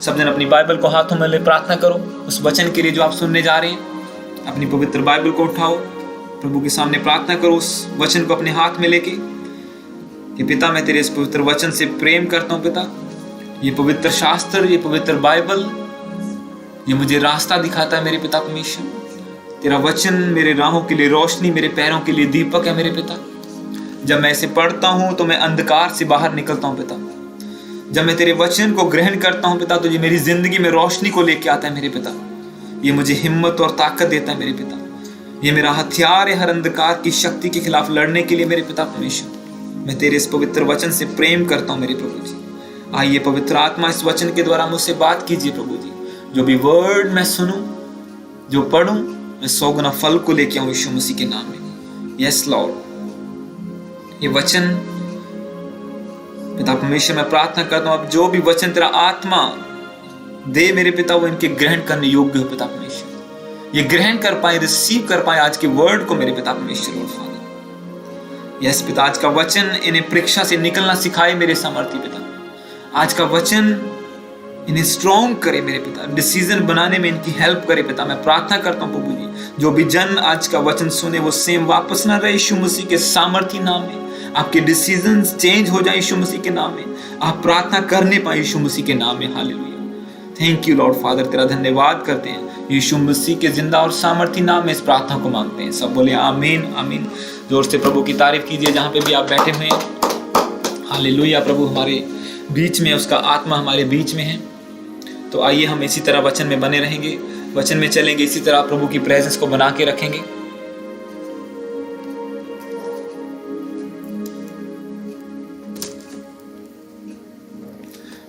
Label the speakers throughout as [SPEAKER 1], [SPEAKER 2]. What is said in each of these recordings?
[SPEAKER 1] सब जन अपनी बाइबल को हाथों में ले प्रार्थना करो उस वचन के लिए जो आप सुनने जा रहे हैं। अपनी पवित्र बाइबल को उठाओ, प्रभु के सामने प्रार्थना करो उस वचन को अपने हाथ में लेके कि पिता मैं तेरे इस पवित्र वचन से प्रेम करता हूँ। पिता, ये पवित्र शास्त्र, ये पवित्र बाइबल, ये मुझे रास्ता दिखाता है मेरे पिता परमेश्वर। तेरा वचन मेरे राहों के लिए रोशनी, मेरे पैरों के लिए दीपक है मेरे पिता। जब मैं इसे पढ़ता हूँ तो मैं अंधकार से बाहर निकलता हूँ पिता। जब मैं तेरे वचन को ग्रहण करता हूँ पिता तो ये मेरी जिंदगी में रोशनी को लेके आता है मेरे पिता। ये मुझे हिम्मत और ताकत देता है मेरे पिता। ये मेरा हथियार है हर अंधकार की शक्ति के खिलाफ लड़ने के लिए मेरे पिता परमेश्वर। मैं तेरे इस पवित्र वचन से प्रेम करता हूँ मेरे प्रभु जी। आइए पवित्र आत्मा इस वचन के द्वारा मुझसे बात कीजिए प्रभु जी। जो भी वर्ड मैं सुनूं, जो पढ़ूं, मैं 100 गुना फल को लेके आऊं यीशु मसीह के नाम में। यस लॉर्ड, ये वचन पिता परमेश्वर मैं प्रार्थना करता हूं, अब जो भी वचन तेरा आत्मा दे मेरे पिता वो इनके ग्रहण करने योग्य हो पिता परमेश्वर। ये ग्रहण कर पाए, रिसीव कर पाए आज के वर्ड को मेरे पिता परमेश्वर और फादर। यस पिता, आज का वचन इन्हें परीक्षा से निकलना सिखाए मेरे सामर्थ्य पिता। आज का वचन इन्हें स्ट्रॉन्ग करे मेरे पिता, डिसीजन बनाने में इनकी हेल्प करे पिता। मैं प्रार्थना करता हूँ प्रभु जी, जो भी जन आज का वचन सुने वो सेम वापस ना रहे यीशु मसीह के सामर्थ्य नाम में। आपके डिसीजन चेंज हो जाए यीशु मसीह के नाम में। आप प्रार्थना करने पाए यीशु मसीह के नाम में। Hallelujah. Thank you Lord father, तेरा धन्यवाद करते हैं यीशु मसीह के जिंदा और सामर्थ्य नाम में इस प्रार्थना को मांगते हैं। सब बोले आमीन आमीन। जोर से प्रभु की तारीफ कीजिए जहाँ पे भी आप बैठे हुए हैं। हालेलुया। प्रभु हमारे बीच में, उसका आत्मा हमारे बीच में है। तो आइए हम इसी तरह वचन में बने रहेंगे, वचन में चलेंगे, इसी तरह प्रभु की प्रेजेंस को बना के रखेंगे।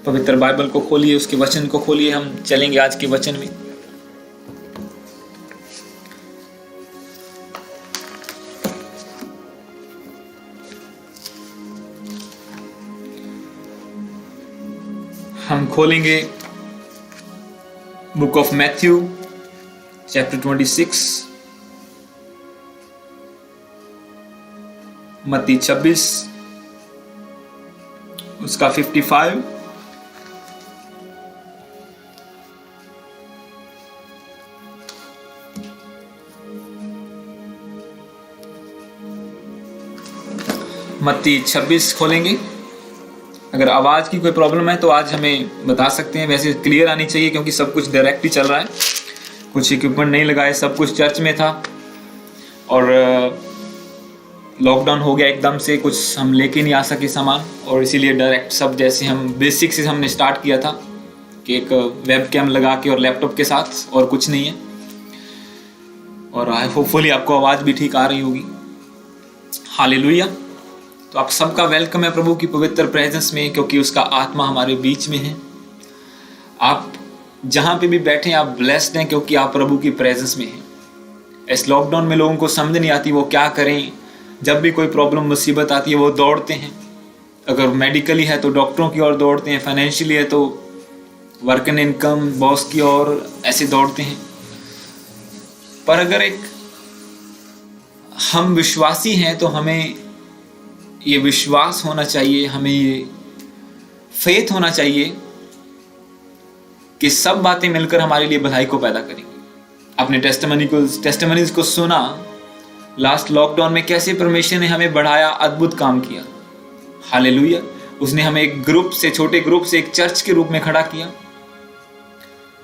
[SPEAKER 1] पवित्र बाइबल को खोलिए, उसके वचन को खोलिए, हम चलेंगे आज के वचन में। हम खोलेंगे बुक ऑफ मैथ्यू चैप्टर 26, मत्ती 26 उसका 55, मत्ती 26 खोलेंगे। अगर आवाज़ की कोई प्रॉब्लम है तो आज हमें बता सकते हैं। वैसे क्लियर आनी चाहिए क्योंकि सब कुछ डायरेक्ट ही चल रहा है, कुछ इक्विपमेंट नहीं लगाए, सब कुछ चर्च में था और लॉकडाउन हो गया एकदम से, कुछ हम लेके नहीं आ सके सामान और इसीलिए डायरेक्ट सब जैसे हम बेसिक से हमने स्टार्ट किया था कि एक वेब कैम लगा के और लैपटॉप के साथ, और कुछ नहीं है। और होपफुली आपको आवाज़ भी ठीक आ रही होगी। हालेलुया। तो आप सबका वेलकम है प्रभु की पवित्र प्रेजेंस में, क्योंकि उसका आत्मा हमारे बीच में है। आप जहाँ पे भी बैठे हैं आप ब्लेस्ड हैं क्योंकि आप प्रभु की प्रेजेंस में हैं। इस लॉकडाउन में लोगों को समझ नहीं आती वो क्या करें। जब भी कोई प्रॉब्लम मुसीबत आती है वो दौड़ते हैं। अगर मेडिकली है तो डॉक्टरों की ओर दौड़ते हैं, फाइनेंशियली है तो वर्क एंड इनकम, बॉस की ओर, ऐसे दौड़ते हैं। पर अगर एक हम विश्वासी हैं तो हमें ये विश्वास होना चाहिए, हमें ये फेथ होना चाहिए कि सब बातें मिलकर हमारे लिए भलाई को पैदा करेंगी। अपने टेस्टिमनीज को सुना लास्ट लॉकडाउन में, कैसे परमेश्वर ने हमें बढ़ाया, अद्भुत काम किया। हालेलुया। उसने हमें एक ग्रुप से, छोटे ग्रुप से एक चर्च के रूप में खड़ा किया,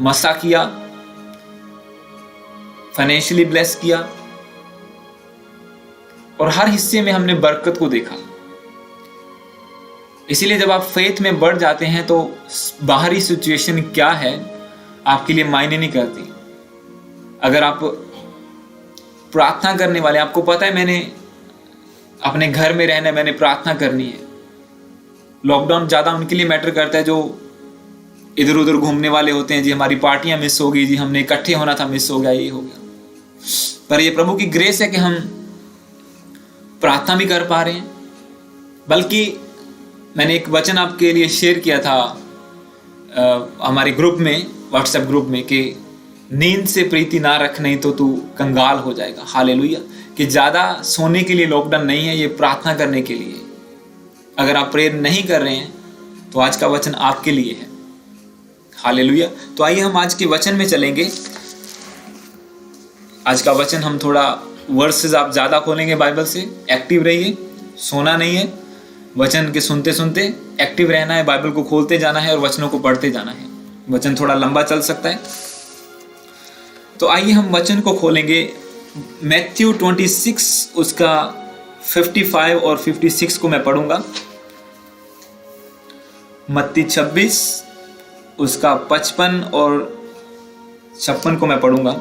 [SPEAKER 1] मसा किया, फाइनेंशियली ब्लेस किया और हर हिस्से में हमने बरकत को देखा। इसीलिए जब आप फेथ में बढ़ जाते हैं तो बाहरी सिचुएशन क्या है आपके लिए मायने नहीं करती। अगर आप प्रार्थना करने वाले, आपको पता है मैंने अपने घर में रहना है, मैंने प्रार्थना करनी है। लॉकडाउन ज़्यादा उनके लिए मैटर करता है जो इधर उधर घूमने वाले होते हैं। जी हमारी पार्टियां मिस हो गई, जी हमने इकट्ठे होना था, मिस हो गया, ये हो गया। पर ये प्रभु की ग्रेस है कि हम प्रार्थना भी कर पा रहे हैं। बल्कि मैंने एक वचन आपके लिए शेयर किया था हमारे ग्रुप में, व्हाट्सएप ग्रुप में, कि नींद से प्रीति ना रख नहीं तो तू कंगाल हो जाएगा। हालेलुया। कि ज़्यादा सोने के लिए लॉकडाउन नहीं है, ये प्रार्थना करने के लिए। अगर आप प्रेयर नहीं कर रहे हैं तो आज का वचन आपके लिए है। हालेलुया। तो आइए हम आज के वचन में चलेंगे। आज का वचन हम थोड़ा वर्सेस आप ज़्यादा खोलेंगे बाइबल से। एक्टिव रहिए, सोना नहीं है, वचन के सुनते सुनते एक्टिव रहना है, बाइबल को खोलते जाना है और वचनों को पढ़ते जाना है। वचन थोड़ा लंबा चल सकता है। तो आइए हम वचन को खोलेंगे। मैथ्यू 26 उसका 55 और 56 को मैं पढ़ूंगा। मत्ती 26 उसका 55 और 56 को मैं पढ़ूंगा।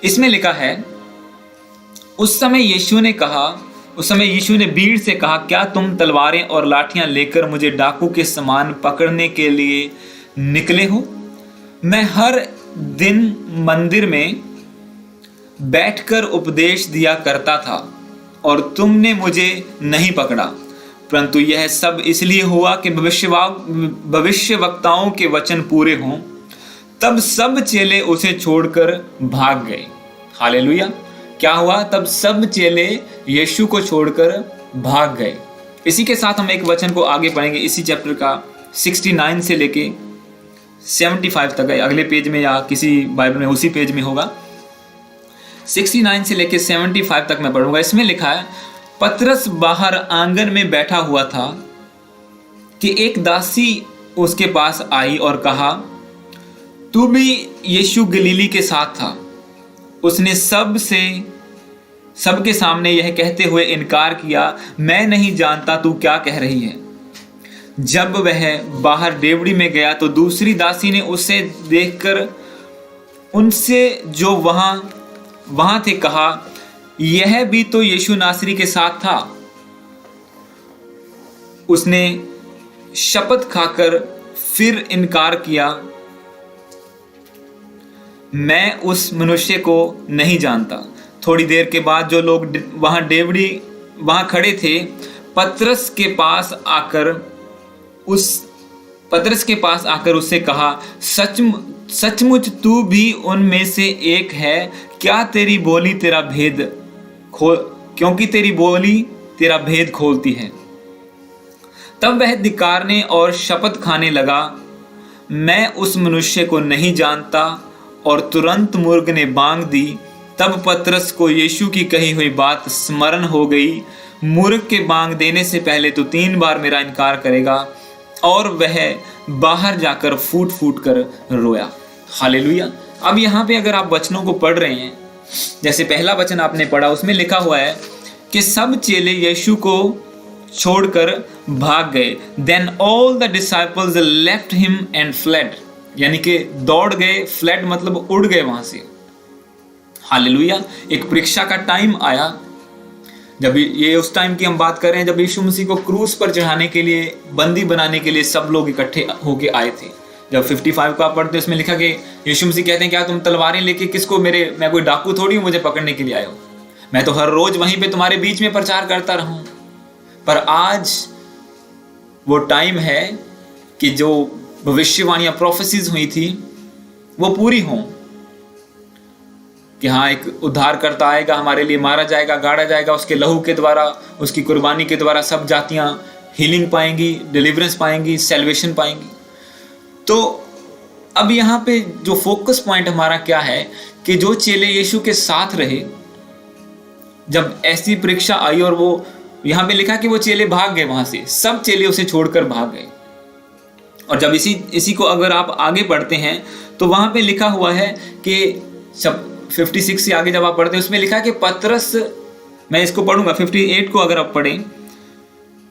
[SPEAKER 1] इसमें लिखा है, उस समय यीशु ने भीड़ से कहा, क्या तुम तलवारें और लाठियां लेकर मुझे डाकू के समान पकड़ने के लिए निकले हो? मैं हर दिन मंदिर में बैठकर उपदेश दिया करता था और तुमने मुझे नहीं पकड़ा, परंतु यह सब इसलिए हुआ कि भविष्यवक्ताओं के वचन पूरे हों। तब सब चेले उसे छोड़कर भाग गए। हालेलुया। क्या हुआ? तब सब चेले यीशु को छोड़कर भाग गए। इसी के साथ हम एक वचन को आगे पढ़ेंगे, इसी चैप्टर का 69 से लेके 75 तक है। अगले पेज में या किसी बाइबल में उसी पेज में होगा। 69 से लेके 75 तक मैं पढ़ूंगा। इसमें लिखा है, पतरस बाहर आंगन में बैठा हुआ था कि एक दासी उसके पास आई और कहा, तू भी यीशु गलीली के साथ था। उसने सबके सामने यह कहते हुए इनकार किया, मैं नहीं जानता तू क्या कह रही है। जब वह बाहर डेवड़ी में गया तो दूसरी दासी ने उसे देखकर उनसे जो वहां थे कहा, यह भी तो यीशु नासरी के साथ था। उसने शपथ खाकर फिर इनकार किया, मैं उस मनुष्य को नहीं जानता। थोड़ी देर के बाद जो लोग वहां खड़े थे, पतरस के पास आकर उससे कहा, सचमुच तू भी उनमें से एक है क्या? क्योंकि तेरी बोली तेरा भेद खोलती है। तब वह धिक्कारने और शपथ खाने लगा, मैं उस मनुष्य को नहीं जानता, और तुरंत मुर्ग ने बांग दी। तब पतरस को यीशु की कही हुई बात स्मरण हो गई, मुर्ग के बांग देने से पहले तो 3 बार मेरा इनकार करेगा। और वह बाहर जाकर फूट फूट कर रोया। हालेलुया। अब यहाँ पे अगर आप वचनों को पढ़ रहे हैं, जैसे पहला वचन आपने पढ़ा, उसमें लिखा हुआ है कि सब चेले यीशु को छोड़कर भाग गए। Then all the disciples left him and fled, यानी कि दौड़ गए। फ्लैट मतलब उड़ गए वहां से। हालेलुया। एक परीक्षा का टाइम आया, जब ये उस टाइम की हम बात कर रहे हैं जब यीशु मसीह को क्रूस पर चढ़ाने के लिए, बंदी बनाने के लिए सब लोग इकट्ठे होके आए थे। जब 55 को आप पढ़ते हैं, उसमें लिखा कि यीशु मसीह कहते हैं, क्या तुम तलवारें लेके किसको, मैं कोई डाकू थोड़ी हूं मुझे पकड़ने के लिए आए हो। मैं तो हर रोज वहीं पे तुम्हारे बीच में प्रचार करता रहूं। पर आज वो टाइम है कि जो भविष्यवाणियां प्रोफेसीज हुई थी वो पूरी हों, कि हाँ, एक उद्धारकर्ता आएगा, हमारे लिए मारा जाएगा, गाड़ा जाएगा, उसके लहू के द्वारा, उसकी कुर्बानी के द्वारा सब जातियां हीलिंग पाएंगी, डिलीवरेंस पाएंगी, सैल्वेशन पाएंगी। तो अब यहाँ पे जो फोकस पॉइंट हमारा क्या है कि जो चेले यीशु के साथ रहे, जब ऐसी परीक्षा आई और वो यहाँ पे लिखा कि वो चेले भाग गए वहां से, सब चेले उसे छोड़कर भाग गए। और जब इसी को अगर आप आगे पढ़ते हैं तो वहां पे लिखा हुआ है कि 56 से आगे जब आप पढ़ते हैं उसमें लिखा कि पतरस, मैं इसको पढ़ूंगा 58 को अगर आप पढ़ें,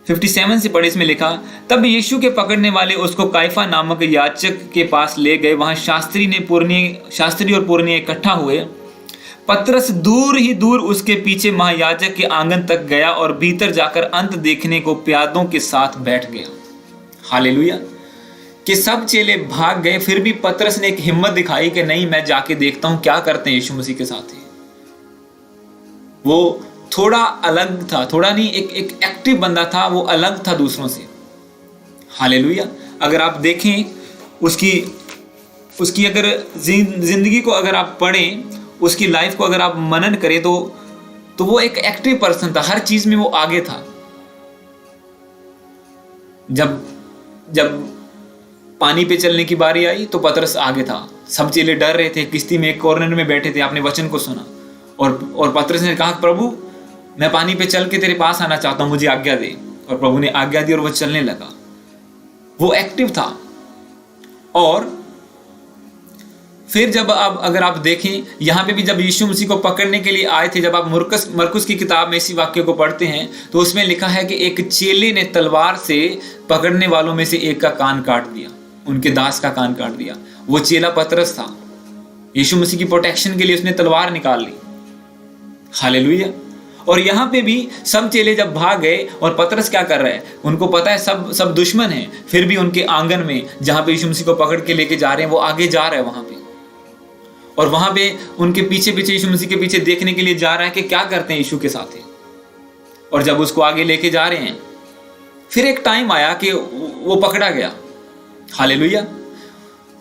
[SPEAKER 1] 57 से पढ़े, इसमें लिखा, तब यीशु के पकड़ने वाले उसको काइफा नामक याजक के पास ले गए। वहां शास्त्री और पुरनिये इकट्ठा हुए। पतरस दूर ही दूर उसके पीछे महायाजक के आंगन तक गया और भीतर जाकर अंत देखने को प्यादों के साथ बैठ गया। हालेलुया। कि सब चेले भाग गए, फिर भी पतरस ने एक हिम्मत दिखाई कि नहीं, मैं जाके देखता हूं क्या करते हैं यीशु मसीह के साथ। वो थोड़ा अलग था, थोड़ा नहीं, एक एक्टिव बंदा था, वो अलग था दूसरों से। हालेलुया। अगर आप देखें उसकी अगर जिंदगी को अगर आप पढ़ें, उसकी लाइफ को अगर आप मनन करें तो वो एक एक्टिव पर्सन था, हर चीज में वो आगे था। जब जब पानी पे चलने की बारी आई तो पतरस आगे था। सब चेले डर रहे थे, किश्ती में एक कॉर्नर में बैठे थे। आपने वचन को सुना और पतरस ने कहा, प्रभु मैं पानी पे चल के तेरे पास आना चाहता हूं, मुझे आज्ञा दे। और प्रभु ने आज्ञा दी और वो चलने लगा। वो एक्टिव था। और फिर जब अगर आप देखें यहाँ पे भी, जब यीशु मसीह को पकड़ने के लिए आए थे, जब आप मरकुस की किताब में इसी वाक्य को पढ़ते हैं तो उसमें लिखा है कि एक चेले ने तलवार से पकड़ने वालों में से एक का कान काट दिया, उनके दास का कान काट दिया। वो चेला पतरस था। यीशु मसीह की प्रोटेक्शन के लिए उसने तलवार निकाल ली। हालेलुया। और यहाँ पे भी सब चेले जब भाग गए और पतरस क्या कर रहा है, उनको पता है सब दुश्मन हैं, फिर भी उनके आंगन में जहाँ पे यीशु मसीह को पकड़ के लेके जा रहे हैं, वो आगे जा रहा है वहां पे। और वहां पे उनके पीछे पीछे यीशु मसीह के पीछे देखने के लिए जा रहा है कि क्या करते हैं यीशु के साथ है। और जब उसको आगे लेके जा रहे हैं, फिर एक टाइम आया कि वो पकड़ा गया। हालेलुया।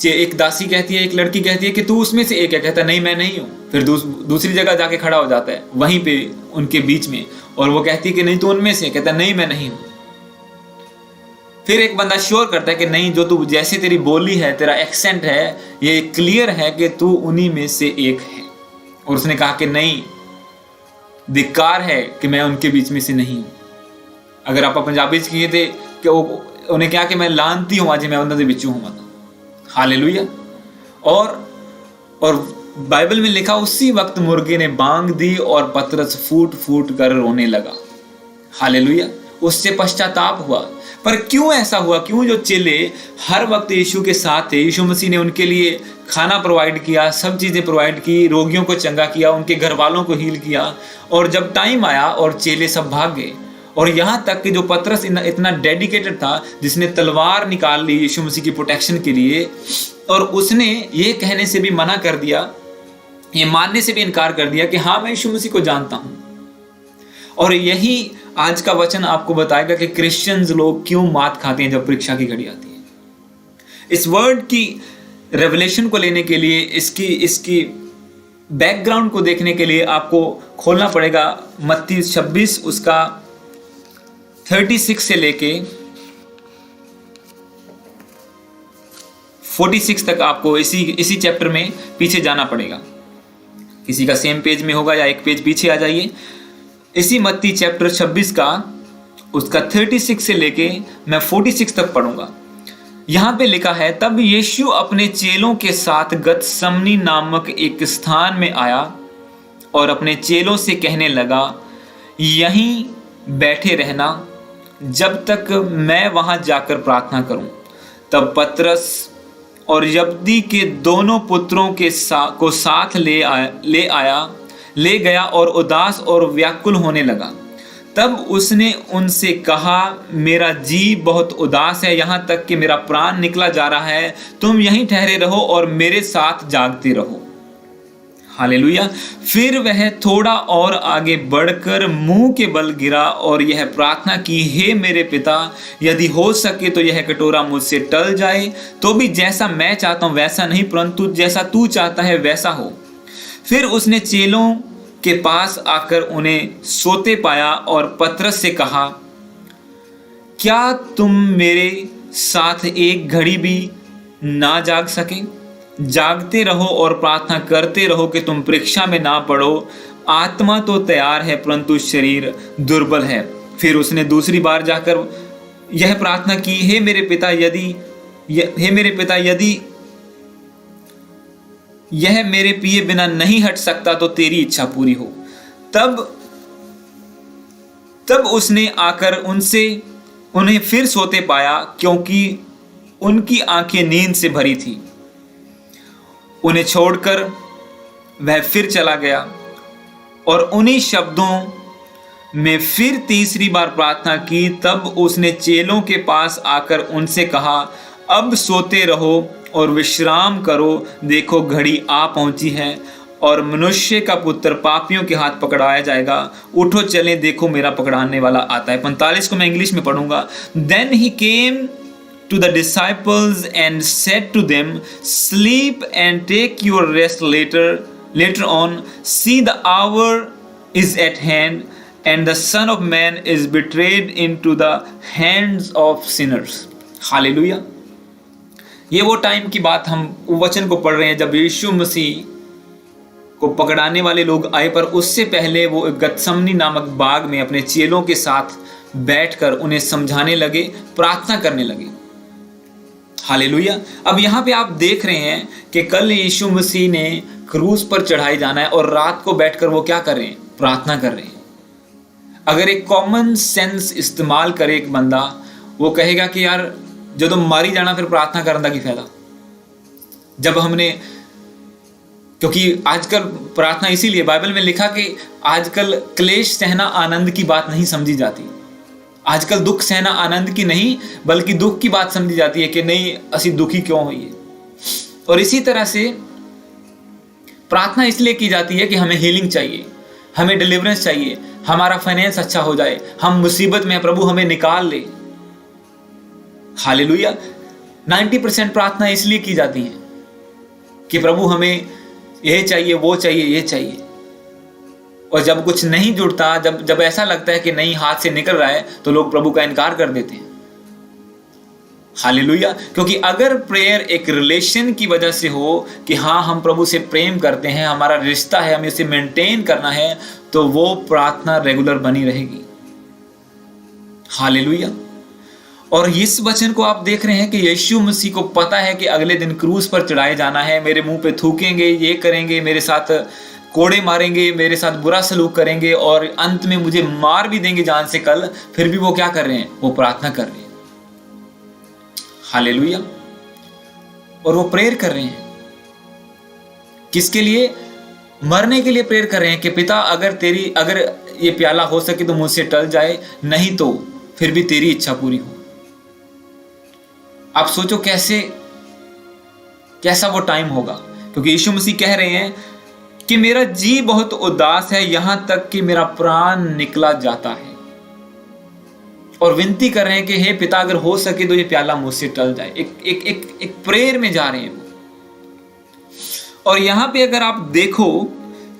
[SPEAKER 1] एक दासी कहती है, एक लड़की कहती है कि तू उसमें से एक है। कहता है नहीं, मैं नहीं हूं। फिर दूसरी जगह जाके खड़ा हो जाता है वहीं पे उनके बीच में, और वो कहती है कि नहीं तू उनमें से। कहता है नहीं, मैं नहीं हूं। फिर एक बंदा श्योर करता है कि नहीं, जो तू, जैसे तेरी बोली है, तेरा एक्सेंट है, ये क्लियर है कि तू उन्हीं में से एक है। और उसने कहा कि नहीं, धिक्कार है कि मैं उनके बीच में से नहीं हूं। अगर आप पंजाबी च कहिए थे कि उन्हें क्या कि मैं लानती हूं, आज मैं उन्होंने बिचू हूं। हालेलुया। और बाइबल में लिखा, उसी वक्त मुर्गे ने बांग दी और पतरस फूट फूट कर रोने लगा। हालेलुया। उससे पश्चाताप हुआ। पर क्यों ऐसा हुआ? क्यों जो चेले हर वक्त यीशु के साथ थे, यीशु मसीह ने उनके लिए खाना प्रोवाइड किया, सब चीजें प्रोवाइड की, रोगियों को चंगा किया, उनके घर वालों को हील किया। और जब टाइम आया और चेले सब भाग गए, और यहाँ तक कि जो पतरस इतना डेडिकेटेड था, जिसने तलवार निकाल ली यीशु मसीह की प्रोटेक्शन के लिए, और उसने ये कहने से भी मना कर दिया, ये मानने से भी इनकार कर दिया कि हाँ मैं यीशु मसीह को जानता हूं। और यही आज का वचन आपको बताएगा कि क्रिश्चियंस लोग क्यों मात खाते हैं जब परीक्षा की घड़ी आती है। इस वर्ड की रेवलेशन को लेने के लिए, इसकी बैकग्राउंड को देखने के लिए आपको खोलना पड़ेगा मत्ती 26 उसका 36 से लेके 46 तक आपको इसी चैप्टर में पीछे जाना पड़ेगा। किसी का सेम पेज में होगा या एक पेज पीछे आ जाइए। इसी मत्ती चैप्टर 26 का उसका 36 से लेके मैं 46 तक पढ़ूंगा। यहां पे लिखा है, तब यीशु अपने चेलों के साथ गतसमनी नामक एक स्थान में आया और अपने चेलों से कहने लगा, यहीं बैठे रहना जब तक मैं वहां जाकर प्रार्थना करूं। तब पतरस और यब्दी के दोनों पुत्रों को साथ ले गया और उदास और व्याकुल होने लगा। तब उसने उनसे कहा, मेरा जी बहुत उदास है, यहाँ तक कि मेरा प्राण निकला जा रहा है। तुम यहीं ठहरे रहो और मेरे साथ जागते रहो। हालेलुया। फिर वह थोड़ा और आगे बढ़कर मुंह के बल गिरा और यह प्रार्थना की, हे मेरे पिता, यदि हो सके तो यह कटोरा मुझसे टल जाए, तो भी जैसा मैं चाहता हूं वैसा नहीं, परंतु जैसा तू चाहता है वैसा हो। फिर उसने चेलों के पास आकर उन्हें सोते पाया और पतरस से कहा, क्या तुम मेरे साथ एक घड़ी भी ना जाग सके? जागते रहो और प्रार्थना करते रहो कि तुम परीक्षा में ना पड़ो। आत्मा तो तैयार है परंतु शरीर दुर्बल है। फिर उसने दूसरी बार जाकर यह प्रार्थना की, हे मेरे पिता, यदि यह मेरे पिए बिना नहीं हट सकता तो तेरी इच्छा पूरी हो। तब उसने आकर उन्हें फिर सोते पाया, क्योंकि उनकी आंखें नींद से भरी थी। उन्हें छोड़कर वह फिर चला गया और उन्हीं शब्दों में फिर तीसरी बार प्रार्थना की। तब उसने चेलों के पास आकर उनसे कहा, अब सोते रहो और विश्राम करो। देखो घड़ी आ पहुंची है और मनुष्य का पुत्र पापियों के हाथ पकड़ाया जाएगा। उठो चलें, देखो मेरा पकड़ाने वाला आता है। 45 को मैं इंग्लिश में पढ़ूंगा। Then he came to the disciples and said to them, sleep and take your rest later on. See, the hour is at hand and the Son of Man is betrayed into the hands of sinners. Hallelujah. ये वो time की बात हम वचन को पढ़ रहे हैं जब यीशु मसीह को पकड़ाने वाले लोग आए, पर उससे पहले वो गतसमनी नामक बाग में अपने चेलों के साथ बैठकर उन्हें समझाने लगे, प्रार्थना करने लगे। हालेलुया। अब यहाँ पे आप देख रहे हैं कि कल यीशु मसीह ने क्रूस पर चढ़ाए जाना है और रात को बैठकर वो क्या कर रहे हैं? प्रार्थना कर रहे हैं। अगर एक कॉमन सेंस इस्तेमाल करे एक बंदा, वो कहेगा कि यार जो तुम मारी जाना फिर प्रार्थना करने की फायदा। जब हमने, क्योंकि आजकल प्रार्थना इसीलिए बाइबल में लिखा कि आजकल क्लेश सहना आनंद की बात नहीं समझी जाती। आजकल दुख सहना आनंद की नहीं बल्कि दुख की बात समझी जाती है कि नहीं असी दुखी क्यों होइए। और इसी तरह से प्रार्थना इसलिए की जाती है कि हमें हीलिंग चाहिए, हमें डिलीवरेंस चाहिए, हमारा फाइनेंस अच्छा हो जाए, हम मुसीबत में, प्रभु हमें निकाल ले। हालेलुया। 90% प्रार्थना इसलिए की जाती है कि प्रभु हमें ये चाहिए, वो चाहिए, ये चाहिए। और जब कुछ नहीं जुड़ता, जब ऐसा लगता है कि नहीं हाथ से निकल रहा है, तो लोग प्रभु का इनकार कर देते हैं। हालेलुया। क्योंकि अगर प्रेयर एक रिलेशन की वजह से हो कि हाँ हम प्रभु से प्रेम करते हैं, हमारा रिश्ता है, हमें उसे मेंटेन करना है, तो वो प्रार्थना रेगुलर बनी रहेगी। हालेलुया। और इस वचन को आप देख रहे हैं कि यीशु मसीह को पता है कि अगले दिन क्रूस पर चढ़ाए जाना है, मेरे मुंह पे थूकेंगे, ये करेंगे, मेरे साथ कोड़े मारेंगे, मेरे साथ बुरा सलूक करेंगे और अंत में मुझे मार भी देंगे जान से कल। फिर भी वो क्या कर रहे हैं? वो प्रार्थना कर रहे हैं। हालेलुया। और वो प्रेयर कर रहे हैं किसके लिए? मरने के लिए प्रेयर कर रहे हैं कि पिता अगर ये प्याला हो सके तो मुझसे टल जाए, नहीं तो फिर भी तेरी इच्छा पूरी हो। आप सोचो कैसा वो टाइम होगा, क्योंकि यीशु मसीह कह रहे हैं कि मेरा जी बहुत उदास है, यहां तक कि मेरा प्राण निकला जाता है। और विनती कर रहे हैं कि हे पिता अगर हो सके तो ये प्याला मुझसे टल जाए। एक प्रेयर में जा रहे हैं वो। और यहां पे अगर आप देखो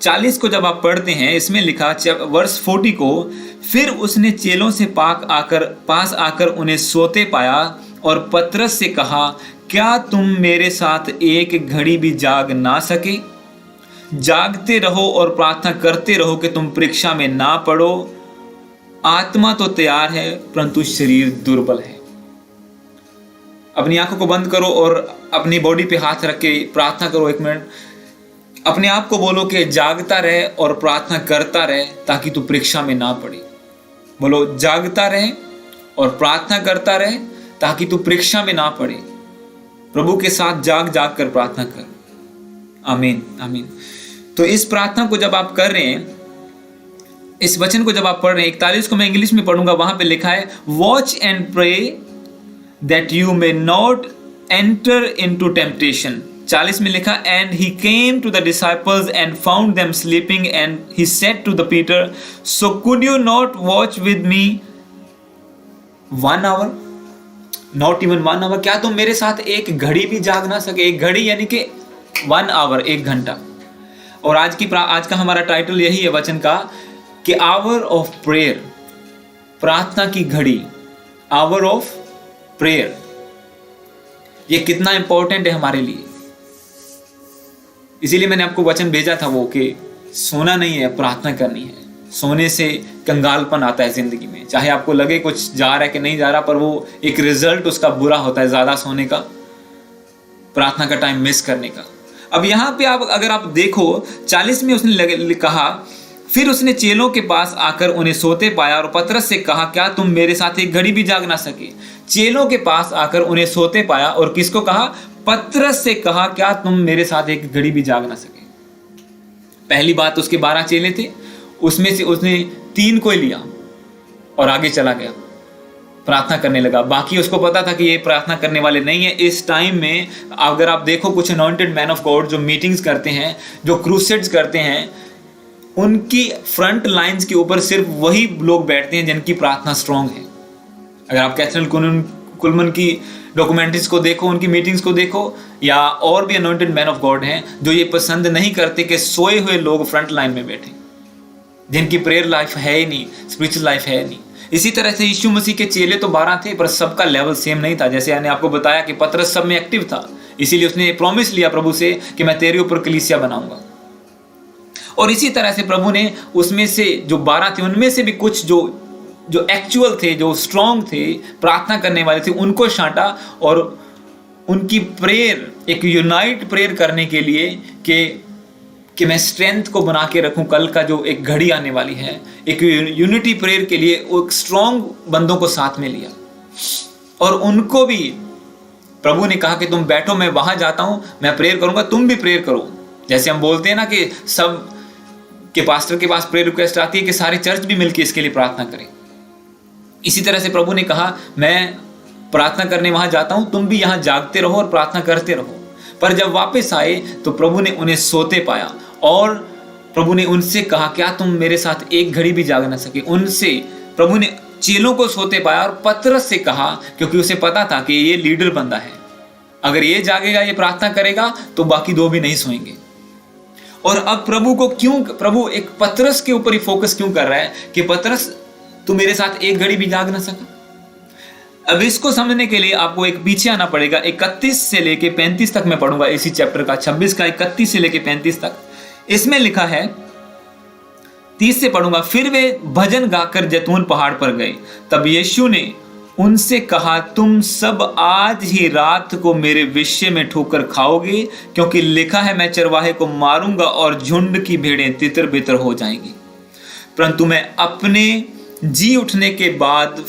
[SPEAKER 1] 40 को जब आप पढ़ते हैं, इसमें लिखा वर्स 40 को, फिर उसने चेलों से पास आकर उन्हें सोते पाया और पतरस से कहा, क्या तुम मेरे साथ एक घड़ी भी जाग ना सके? जागते रहो और प्रार्थना करते रहो कि तुम परीक्षा में ना पड़ो। आत्मा तो तैयार है परंतु शरीर दुर्बल है। अपनी आंखों को बंद करो और अपनी बॉडी पे हाथ रख के प्रार्थना करो। 1 मिनट अपने आप को बोलो कि जागता रहे और प्रार्थना करता रहे ताकि तू परीक्षा में ना पड़े। बोलो, जागता रहे और प्रार्थना करता रहे ताकि तू परीक्षा में ना पड़े। प्रभु के साथ जाग कर प्रार्थना कर। आमीन आमीन। तो इस प्रार्थना को जब आप कर रहे हैं, इस वचन को जब आप पढ़ रहे हैं, 41 को मैं इंग्लिश में पढ़ूंगा, वहां पे लिखा है, watch and pray that you may not enter into temptation. 40 में लिखा, and he came to the disciples and found them sleeping and he said to the Peter, so could you not watch with me 1 hour? Not even 1 hour? क्या तुम मेरे साथ एक घड़ी भी जाग ना सके? एक घड़ी यानी कि 1 hour, 1 घंटा। और आज का हमारा टाइटल यही है वचन का कि आवर ऑफ प्रेयर, प्रार्थना की घड़ी, आवर ऑफ प्रेयर। ये कितना इंपॉर्टेंट है हमारे लिए। इसीलिए मैंने आपको वचन भेजा था वो कि सोना नहीं है, प्रार्थना करनी है। सोने से कंगालपन आता है जिंदगी में, चाहे आपको लगे कुछ जा रहा है कि नहीं जा रहा, पर वो एक रिजल्ट उसका बुरा होता है, ज्यादा सोने का, प्रार्थना का टाइम मिस करने का। अब यहां पे अगर आप देखो 40 में उसने कहा, फिर उसने चेलों के पास आकर उन्हें सोते पाया और पतरस से कहा, क्या तुम मेरे साथ एक घड़ी भी जाग ना सके? चेलों के पास आकर उन्हें सोते पाया और किसको कहा? पतरस से कहा, क्या तुम मेरे साथ एक घड़ी भी जाग ना सके? पहली बात, उसके 12 चेले थे, उसमें से उसने 3 को ही लिया और आगे चला गया, प्रार्थना करने लगा। बाकी उसको पता था कि ये प्रार्थना करने वाले नहीं है। इस टाइम में अगर आप देखो कुछ अनॉइंटेड मैन ऑफ गॉड जो मीटिंग्स करते हैं, जो क्रूसेड्स करते हैं, उनकी फ्रंट लाइंस के ऊपर सिर्फ वही लोग बैठते हैं जिनकी प्रार्थना स्ट्रांग है। अगर आप कैथरीन कुलमन की डॉक्यूमेंट्रीज को देखो, उनकी मीटिंग्स को देखो, या और भी अनॉइंटेड मैन ऑफ गॉड हैं जो ये पसंद नहीं करते कि सोए हुए लोग फ्रंट लाइन में बैठे, जिनकी प्रेयर लाइफ है ही नहीं, स्पिरिचुअल लाइफ है नहीं। इसी तरह से यीशु मसीह के चेले तो 12 थे, पर सबका लेवल सेम नहीं था। जैसे मैंने आपको बताया कि पतरस सब में एक्टिव था, इसीलिए उसने प्रॉमिस लिया प्रभु से कि मैं तेरे ऊपर कलीसिया बनाऊंगा। और इसी तरह से प्रभु ने उसमें से जो 12 थे, उनमें से भी कुछ जो एक्चुअल थे, जो स्ट्रांग थे, प्रार्थना करने वाले थे, उनको छांटा और उनकी प्रेयर, एक यूनाइट प्रेयर करने के लिए कि मैं स्ट्रेंथ को बना के रखूं, कल का जो एक घड़ी आने वाली है, एक यूनिटी प्रेयर के लिए एक स्ट्रांग बंदों को साथ में लिया। और उनको भी प्रभु ने कहा कि तुम बैठो, मैं वहां जाता हूं, मैं प्रेयर करूंगा, तुम भी प्रेयर करो। जैसे हम बोलते हैं ना कि सब के पास्टर के पास प्रेयर रिक्वेस्ट आती है कि सारे चर्च भी मिलकर इसके लिए प्रार्थना करें। इसी तरह से प्रभु ने कहा मैं प्रार्थना करने वहां जाता हूं, तुम भी यहां जागते रहो और प्रार्थना करते रहो। पर जब वापस आए तो प्रभु ने उन्हें सोते पाया और प्रभु ने उनसे कहा क्या तुम मेरे साथ एक घड़ी भी जाग ना सके। उनसे प्रभु ने चेलों को सोते पाया और पतरस से कहा, क्योंकि उसे पता था कि ये लीडर बंदा है, अगर ये जागेगा, ये प्रार्थना करेगा तो बाकी दो भी नहीं सोएंगे। और अब प्रभु एक पतरस के ऊपर ही फोकस क्यों कर रहा है कि पतरस तू मेरे साथ एक घड़ी भी जाग ना सका। अब इसको समझने के लिए आपको एक पीछे आना पड़ेगा। 31 से लेके 35 तक मैं पढ़ूंगा इसी चैप्टर का, 26 का 31 से लेके 35 तक। इसमें लिखा है, 30 से पढ़ूंगा, फिर वे भजन गाकर जैतून पहाड़ पर गए। तब यीशु ने उनसे कहा, तुम सब आज ही रात को मेरे विषय में ठोकर खाओगे, क्योंकि लिखा है मैं चरवाहे को मारूंगा और झुंड की भेड़ें तितर बितर हो जाएंगी। परंतु मैं अपने जी उठने के बाद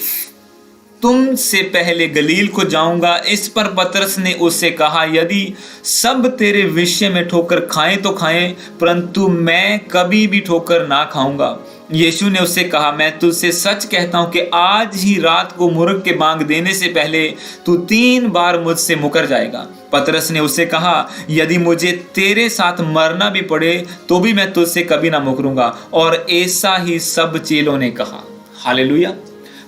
[SPEAKER 1] तुमसे पहले गलील को जाऊंगा। इस पर पतरस ने उससे कहा, यदि सब तेरे विषय में ठोकर खाएं तो खाएं, परंतु मैं कभी भी ठोकर ना खाऊंगा। यीशु ने उससे कहा, मैं तुझसे सच कहता हूं कि आज ही रात को मुर्ग के बांग देने से पहले तू 3 बार मुझसे मुकर जाएगा। पतरस ने उससे कहा, यदि मुझे तेरे साथ मरना भी पड़े तो भी मैं तुझसे कभी ना मुकरूंगा। और ऐसा ही सब चेलों ने कहा। हालेलुया।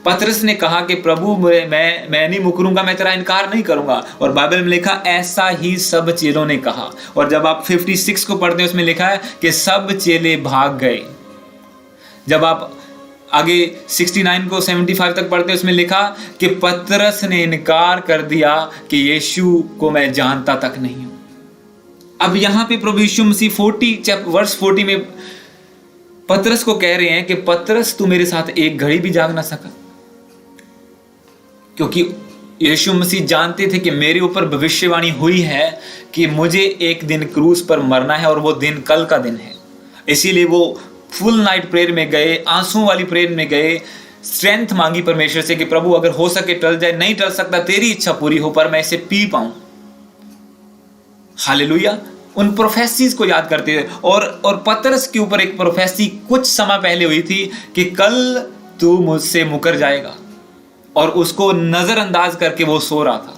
[SPEAKER 1] पतरस ने कहा कि प्रभु मैं नहीं मुकरूंगा, मैं तेरा इनकार नहीं करूंगा। और बाइबल में लिखा ऐसा ही सब चेलों ने कहा। और जब आप 56 को पढ़ते हैं उसमें लिखा है कि सब चेले भाग गए। जब आप आगे 69 को 75 तक पढ़ते हैं उसमें लिखा कि पतरस ने इनकार कर दिया कि यीशु को मैं जानता तक नहीं हूं। अब यहां पे प्रभु यीशु मसीह वर्ष 40 में पतरस को कह रहे हैं कि पतरस तू मेरे साथ एक घड़ी भी जाग ना सका, क्योंकि यीशु मसीह जानते थे कि मेरे ऊपर भविष्यवाणी हुई है कि मुझे एक दिन क्रूस पर मरना है और वो दिन कल का दिन है। इसीलिए वो फुल नाइट प्रेयर में गए, आंसुओं वाली प्रेयर में गए, स्ट्रेंथ मांगी परमेश्वर से कि प्रभु अगर हो सके टल जाए, नहीं टल सकता तेरी इच्छा पूरी हो, पर मैं इसे पी पाऊं। हालेलुया। उन प्रोफेसीज को याद करते थे। और पतरस के ऊपर एक प्रोफेसी कुछ समय पहले हुई थी कि कल तू मुझसे मुकर जाएगा, और उसको नजरअंदाज करके वो सो रहा था।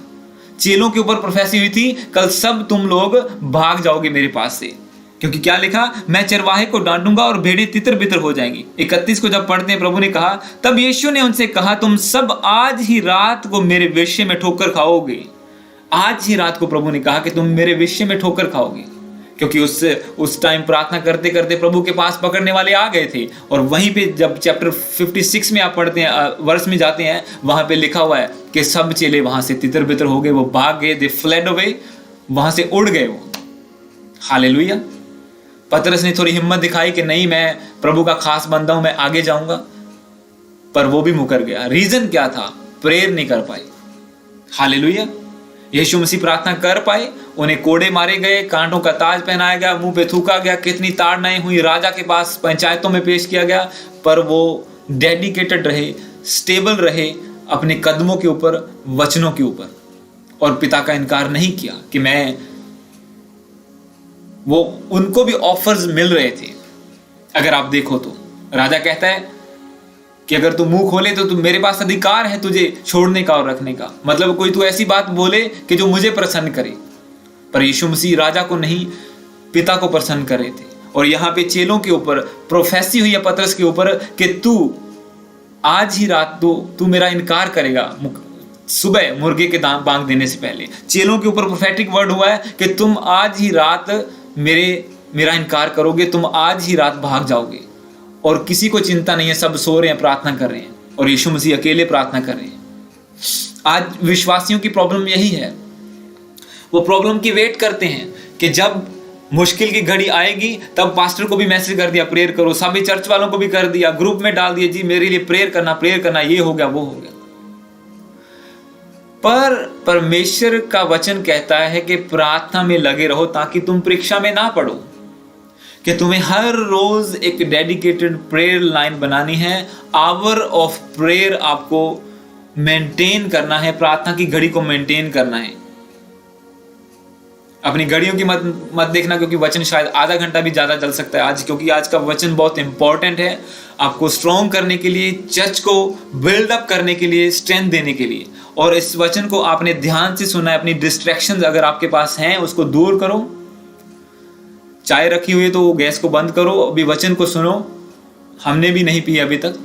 [SPEAKER 1] चेलों के ऊपर प्रोफेसी हुई थी, कल सब तुम लोग भाग जाओगे मेरे पास से, क्योंकि क्या लिखा, मैं चरवाहे को डांटूंगा और भेड़ें तितर बितर हो जाएंगी। 31 को जब पढ़ते हैं प्रभु ने कहा, तब यीशु ने उनसे कहा, तुम सब आज ही रात को मेरे विषय में ठोकर खाओगे। आज ही रात को प्रभु ने कहा कि तुम मेरे विषय में ठोकर खाओगे, क्योंकि उस टाइम प्रार्थना करते करते प्रभु के पास पकड़ने वाले आ गए थे। और वहीं पे जब चैप्टर 56 में आप पढ़ते हैं, वर्ष में जाते हैं, वहां पे लिखा हुआ है कि सब चेले वहां से तितर बितर हो गए, वो भाग गए, दे फ्लेड अवे, वहां से उड़ गए वो। हालेलुया। पतरस ने थोड़ी हिम्मत दिखाई कि नहीं, मैं प्रभु का खास बंदा हूं, मैं आगे जाऊंगा, पर वो भी मुकर गया। रीजन क्या था? प्रेयर नहीं कर पाए। हालेलुया। यीशु मसीह प्रार्थना कर पाए, उन्हें कोड़े मारे गए, कांटों का ताज पहनाया गया, मुंह पे थूका गया, कितनी ताड़नाएं हुई, राजा के पास पंचायतों में पेश किया गया, पर वो डेडिकेटेड रहे, स्टेबल रहे अपने कदमों के ऊपर, वचनों के ऊपर, और पिता का इनकार नहीं किया कि मैं, वो उनको भी ऑफर्स मिल रहे थे। अगर आप देखो तो राजा कहता है कि अगर तू मुंह खोले तो मेरे पास अधिकार है तुझे छोड़ने का और रखने का, मतलब कोई तू ऐसी बात बोले कि जो मुझे प्रसन्न करे। पर यीशु मसीह राजा को नहीं, पिता को प्रसन्न कर रहे थे। और यहाँ पे चेलों के ऊपर प्रोफेसी हुई है, पतरस के ऊपर, कि तू आज ही रात तू मेरा इनकार करेगा सुबह मुर्गे के बांग देने से पहले। चेलों के ऊपर प्रोफेटिक वर्ड हुआ है कि तुम आज ही रात मेरा इनकार करोगे, तुम आज ही रात भाग जाओगे। और किसी को चिंता नहीं है, सब सो रहे हैं, प्रार्थना कर रहे हैं। और यीशु मसीह अकेले प्रार्थना कर रहे हैं। आज विश्वासियों की प्रॉब्लम यही है, वो प्रॉब्लम की वेट करते हैं कि जब मुश्किल की घड़ी आएगी तब पास्टर को भी मैसेज कर दिया प्रेयर करो, सभी चर्च वालों को भी कर दिया, ग्रुप में डाल दिया जी मेरे लिए प्रेयर करना, ये हो गया वो हो गया। पर परमेश्वर का वचन कहता है कि प्रार्थना में लगे रहो ताकि तुम परीक्षा में ना पड़ो, कि तुम्हें हर रोज एक डेडिकेटेड प्रेयर लाइन बनानी है, आवर ऑफ प्रेयर आपको मेंटेन करना है, प्रार्थना की घड़ी को मेंटेन करना है। अपनी घड़ियों की मत देखना, क्योंकि वचन शायद आधा घंटा भी ज्यादा चल सकता है आज, क्योंकि आज का वचन बहुत इंपॉर्टेंट है आपको स्ट्रॉन्ग करने के लिए, चर्च को बिल्डअप करने के लिए, स्ट्रेंथ देने के लिए। और इस वचन को आपने ध्यान से सुना है। अपनी डिस्ट्रैक्शंस अगर आपके पास हैं उसको दूर करो। चाय रखी हुई है तो गैस को बंद करो, अभी वचन को सुनो। हमने भी नहीं पिया अभी तक।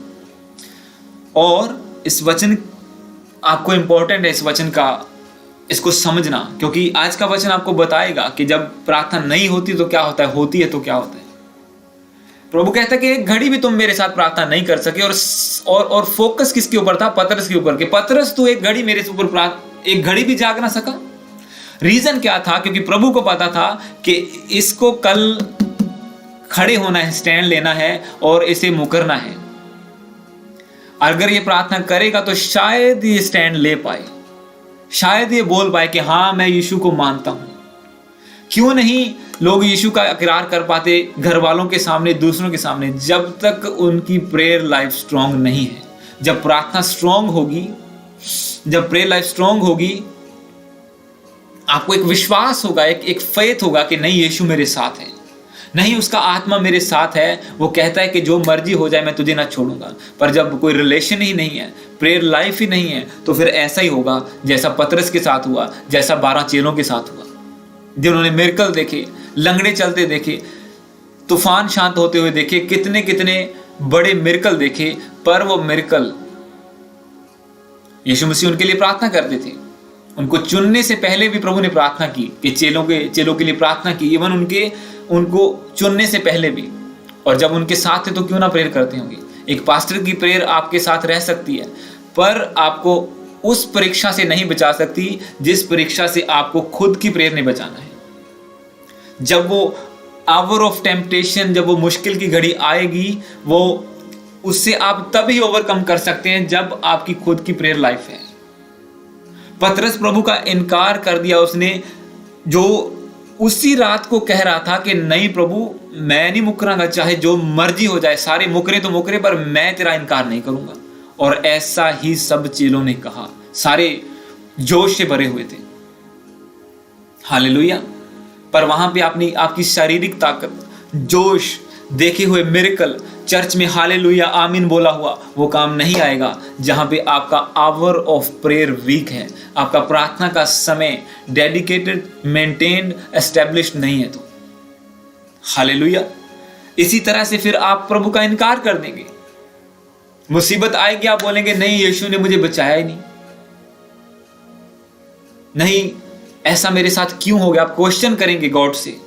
[SPEAKER 1] और इस वचन आपको इंपॉर्टेंट है, इस वचन का इसको समझना, क्योंकि आज का वचन आपको बताएगा कि जब प्रार्थना नहीं होती तो क्या होता है, होती है तो क्या होता है। प्रभु कहता है कि एक घड़ी भी तुम मेरे साथ प्रार्थना नहीं कर सके। और फोकस किसके ऊपर था? पतरस के ऊपर। कि पतरस तू एक घड़ी मेरे ऊपर एक घड़ी भी जाग ना सका। रीजन क्या था? क्योंकि प्रभु को पता था कि इसको कल खड़े होना है, स्टैंड लेना है और इसे मुकरना है। अगर ये प्रार्थना करेगा तो शायद ये स्टैंड ले पाए, शायद ये बोल पाए कि हाँ मैं यीशु को मानता हूं। क्यों नहीं लोग यीशु का इकरार कर पाते घर वालों के सामने, दूसरों के सामने? जब तक उनकी प्रेयर लाइफ स्ट्रांग नहीं है। जब प्रार्थना स्ट्रांग होगी, जब प्रेयर लाइफ स्ट्रांग होगी, आपको एक विश्वास होगा, एक फेथ होगा कि नहीं यीशु मेरे साथ है, नहीं उसका आत्मा मेरे साथ है। वो कहता है कि जो मर्जी हो जाए मैं तुझे ना छोड़ूंगा। पर जब कोई रिलेशन ही नहीं है, प्रेयर लाइफ ही नहीं है, तो फिर ऐसा ही होगा जैसा पतरस के साथ हुआ, जैसा 12 चेलों के साथ हुआ, जिन्होंने मिरेकल देखे, लंगड़े चलते देखे, तूफान शांत होते हुए देखे, कितने कितने बड़े मिरेकल देखे। पर वो मिरेकल यीशु मसीह उनके लिए प्रार्थना करते थे। उनको चुनने से पहले भी प्रभु ने प्रार्थना की कि चेलों के लिए प्रार्थना की, इवन उनको चुनने से पहले भी। और जब उनके साथ थे तो क्यों ना प्रेयर करते होंगे। एक पास्टर की प्रेयर आपके साथ रह सकती है, पर आपको उस परीक्षा से नहीं बचा सकती जिस परीक्षा से आपको खुद की प्रेयर नहीं बचाना है। जब वो आवर ऑफ टेम्पटेशन, जब वो मुश्किल की घड़ी आएगी, वो उससे आप तभी ओवरकम कर सकते हैं जब आपकी खुद की प्रेयर लाइफ है। पतरस प्रभु का इनकार कर दिया उसने, जो उसी रात को कह रहा था कि नहीं प्रभु मैं नहीं मुकरांगा, चाहे जो मर्जी हो जाए, सारे मुकरे तो मुकरे पर मैं तेरा इनकार नहीं करूंगा। और ऐसा ही सब चेलों ने कहा, सारे जोश से भरे हुए थे। हालेलुया। पर वहां पे आपकी शारीरिक ताकत, जोश, देखे हुए मिरेकल, चर्च में हालेलुया आमीन बोला हुआ, वो काम नहीं आएगा जहां पे आपका आवर ऑफ प्रेयर वीक है, आपका प्रार्थना का समय डेडिकेटेड, मेंटेन्ड, एस्टेब्लिश्ड नहीं है। तो हालेलुया। इसी तरह से फिर आप प्रभु का इनकार कर देंगे। मुसीबत आएगी, आप बोलेंगे नहीं यीशु ने मुझे बचाया ही नहीं, ऐसा मेरे साथ क्यों हो गया। आप क्वेश्चन करेंगे गॉड से,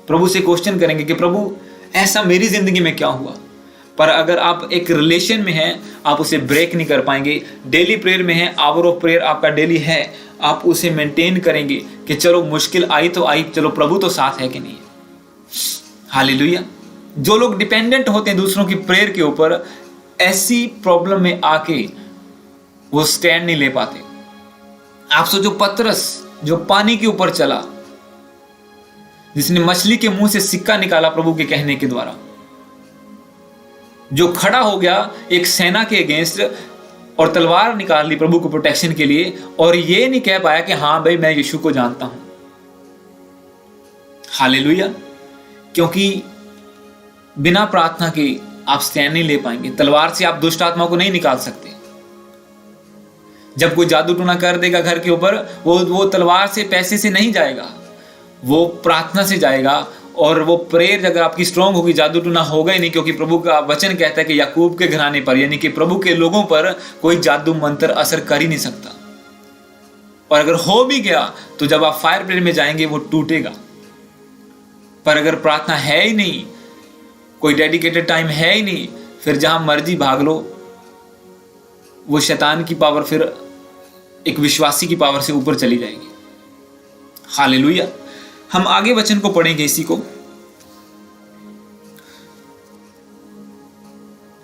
[SPEAKER 1] प्रभु से क्वेश्चन करेंगे कि प्रभु ऐसा मेरी जिंदगी में क्या हुआ। पर अगर आप एक रिलेशन में हैं, आप उसे ब्रेक नहीं कर पाएंगे। डेली प्रेयर में है, आवर ऑफ प्रेयर आपका डेली है, आप उसे मेंटेन करेंगे कि चलो मुश्किल आई तो आई, चलो प्रभु तो साथ है कि नहीं है। हालेलुया। जो लोग डिपेंडेंट होते हैं दूसरों की प्रेयर के ऊपर, ऐसी प्रॉब्लम में आके वो स्टैंड नहीं ले पाते। आप सोचो पतरस जो पानी के ऊपर चला, जिसने मछली के मुंह से सिक्का निकाला प्रभु के कहने के द्वारा, जो खड़ा हो गया एक सेना के अगेंस्ट और तलवार निकाल ली प्रभु को प्रोटेक्शन के लिए, और ये नहीं कह पाया कि हाँ भाई मैं यीशु को जानता हूं। हालेलुया। क्योंकि बिना प्रार्थना के आप स्टैंड नहीं ले पाएंगे। तलवार से आप दुष्ट आत्मा को नहीं निकाल सकते। जब कोई जादू टूना कर देगा घर के ऊपर, वो तलवार से, पैसे से नहीं जाएगा, वो प्रार्थना से जाएगा। और वो प्रेयर अगर आपकी स्ट्रांग होगी, जादू टूना होगा ही नहीं, क्योंकि प्रभु का वचन कहता है कि याकूब के घराने पर, यानी कि प्रभु के लोगों पर कोई जादू मंत्र असर कर ही नहीं सकता। और अगर हो भी गया तो जब आप फायर प्रेयर में जाएंगे वो टूटेगा। पर अगर प्रार्थना है ही नहीं, कोई डेडिकेटेड टाइम है ही नहीं, फिर जहां मर्जी भाग लो, वो शैतान की पावर फिर एक विश्वासी की पावर से ऊपर चली जाएगी। हालेलुया। हम आगे वचन को पढ़ेंगे इसी को।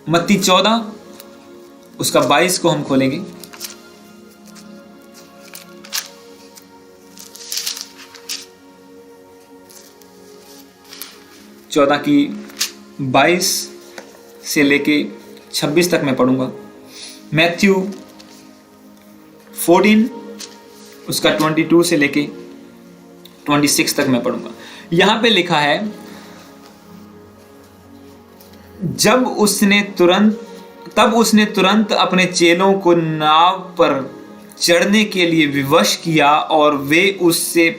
[SPEAKER 1] मत्ती 14 उसका 22 को हम खोलेंगे। चौदह की 22 से लेके 26 तक मैं पढ़ूंगा। मैथ्यू 14 उसका 22 से लेके 26 तक मैं पढ़ूंगा। यहां पे लिखा है, तब उसने तुरंत अपने चेलों को नाव पर चढ़ने के लिए विवश किया और वे उससे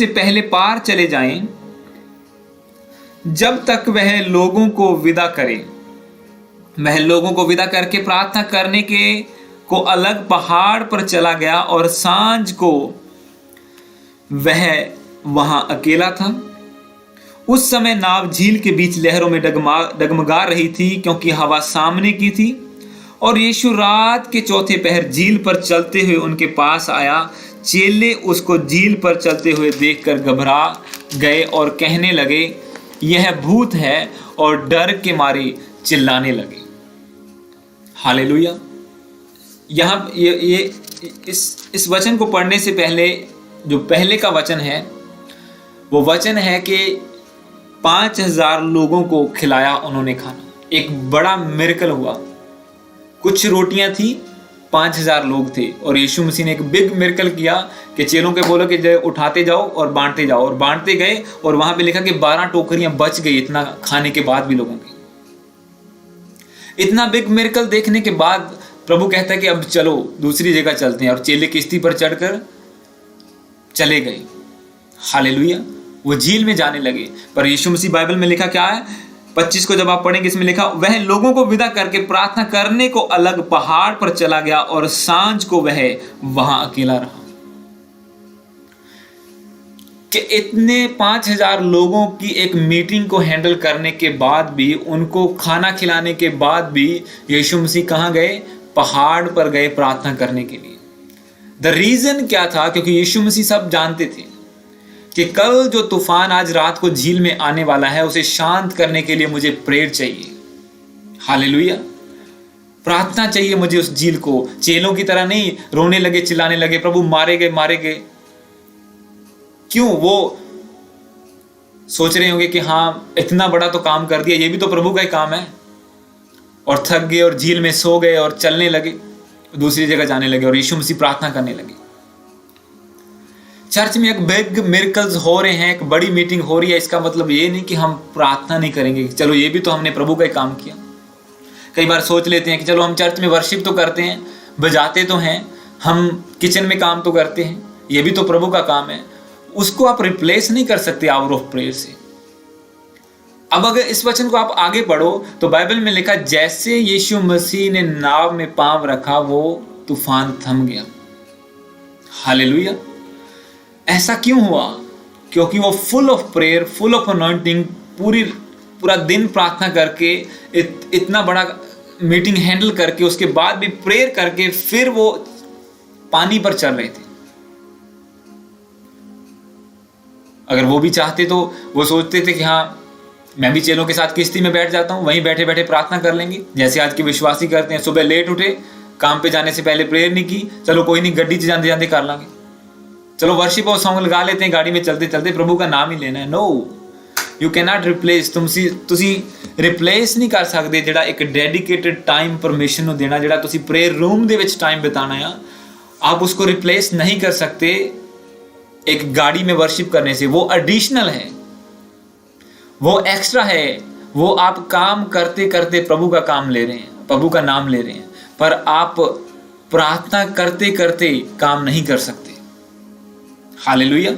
[SPEAKER 1] पहले पार चले जाएं, जब तक वह लोगों को विदा करे। वह लोगों को विदा करके प्रार्थना करने को अलग पहाड़ पर चला गया और सांझ को वह वहां अकेला था। उस समय नाव झील के बीच लहरों में डगमगा रही थी, क्योंकि हवा सामने की थी। और यीशु रात के चौथे पहर झील पर चलते हुए उनके पास आया। चेले उसको झील पर चलते हुए देखकर घबरा गए और कहने लगे, यह भूत है, और डर के मारे चिल्लाने लगे। हालेलुया। यहाँ ये इस वचन को पढ़ने से पहले जो पहले का वचन है, वो वचन है कि 5000 लोगों को खिलाया उन्होंने खाना। एक बड़ा मिरेकल हुआ। कुछ रोटियां थी, 5000 लोग थे, और यीशु मसीह ने एक बिग मिरेकल किया कि चेलों के बोलो कि उठाते जाओ और बांटते जाओ, और बांटते गए। और वहां पे लिखा कि 12 टोकरियां बच गई, इतना खाने के बाद भी लोगों की। इतना बिग मिरेकल देखने के बाद प्रभु कहता है कि अब चलो दूसरी जगह चलते हैं, और चेले किश्ती पर चढ़कर चले गए। हालेलुया। वो झील में जाने लगे। पर यीशु मसीह बाइबल में लिखा क्या है, 25 को जब आप पढ़ेंगे, इसमें लिखा, वह लोगों को विदा करके प्रार्थना करने को अलग पहाड़ पर चला गया और सांझ को वह वहां अकेला रहा। कि इतने 5000 लोगों की एक मीटिंग को हैंडल करने के बाद भी, उनको खाना खिलाने के बाद भी, यीशु मसीह कहां गए? पहाड़ पर गए प्रार्थना करने के लिए। द रीजन क्या था? क्योंकि यीशु मसीह सब जानते थे कि कल जो तूफान आज रात को झील में आने वाला है, उसे शांत करने के लिए मुझे प्रेयर चाहिए। हालेलुया। प्रार्थना चाहिए मुझे उस झील को। चेलों की तरह नहीं रोने लगे, चिल्लाने लगे, प्रभु मारे गए। क्यों? वो सोच रहे होंगे कि हाँ, इतना बड़ा तो काम कर दिया, ये भी तो प्रभु का ही काम है। और थक गए और झील में सो गए और चलने लगे, दूसरी जगह जाने लगे, और यीशु मसीह प्रार्थना करने लगे। चर्च में एक बिग मिरेकल्स हो रहे हैं, एक बड़ी मीटिंग हो रही है, इसका मतलब ये नहीं कि हम प्रार्थना नहीं करेंगे। चलो, ये भी तो हमने प्रभु का ही काम किया। कई बार सोच लेते हैं कि चलो हम चर्च में वर्शिप तो करते हैं, बजाते तो हैं, हम किचन में काम तो करते हैं, ये भी तो प्रभु का काम है। उसको आप रिप्लेस नहीं कर सकते आवर ऑफ प्रेयर से। अब अगर इस वचन को आप आगे पढ़ो तो बाइबल में लिखा, जैसे यीशु मसीह ने नाव में पांव रखा, वो तूफान थम गया। हालेलुया। ऐसा क्यों हुआ? क्योंकि वो full of prayer, full of anointing, पूरा दिन प्रार्थना करके, इतना बड़ा मीटिंग हैंडल करके, उसके बाद भी प्रेयर करके, फिर वो पानी पर चल रहे थे। अगर वो भी चाहते तो वो सोचते थे कि हाँ, मैं भी चेलों के साथ किश्ती में बैठ जाता हूँ, वहीं बैठे बैठे प्रार्थना कर लेंगे, जैसे आज के विश्वासी करते हैं। सुबह लेट उठे, काम पे जाने से पहले प्रेयर नहीं की, चलो कोई नहीं, गड्डी से जाते जाते कर लांगे, चलो वर्शिप और सॉन्ग लगा लेते हैं, गाड़ी में चलते चलते प्रभु का नाम ही लेना है। No, you can not replace. तुसी रिप्लेस नहीं कर सकते ਜਿਹੜਾ एक डेडिकेटेड टाइम परमिशन ਨੂੰ देना, ਜਿਹੜਾ ਤੁਸੀਂ प्रेयर रूम ਦੇ ਵਿੱਚ टाइम बिताना है, आप उसको रिप्लेस नहीं कर सकते एक गाड़ी में वर्शिप करने से। वो एडिशनल है, वो एक्स्ट्रा है, वो आप काम करते करते प्रभु का काम ले रहे हैं, प्रभु का नाम ले रहे हैं, पर आप प्रार्थना करते करते काम नहीं कर सकते। हालेलुया।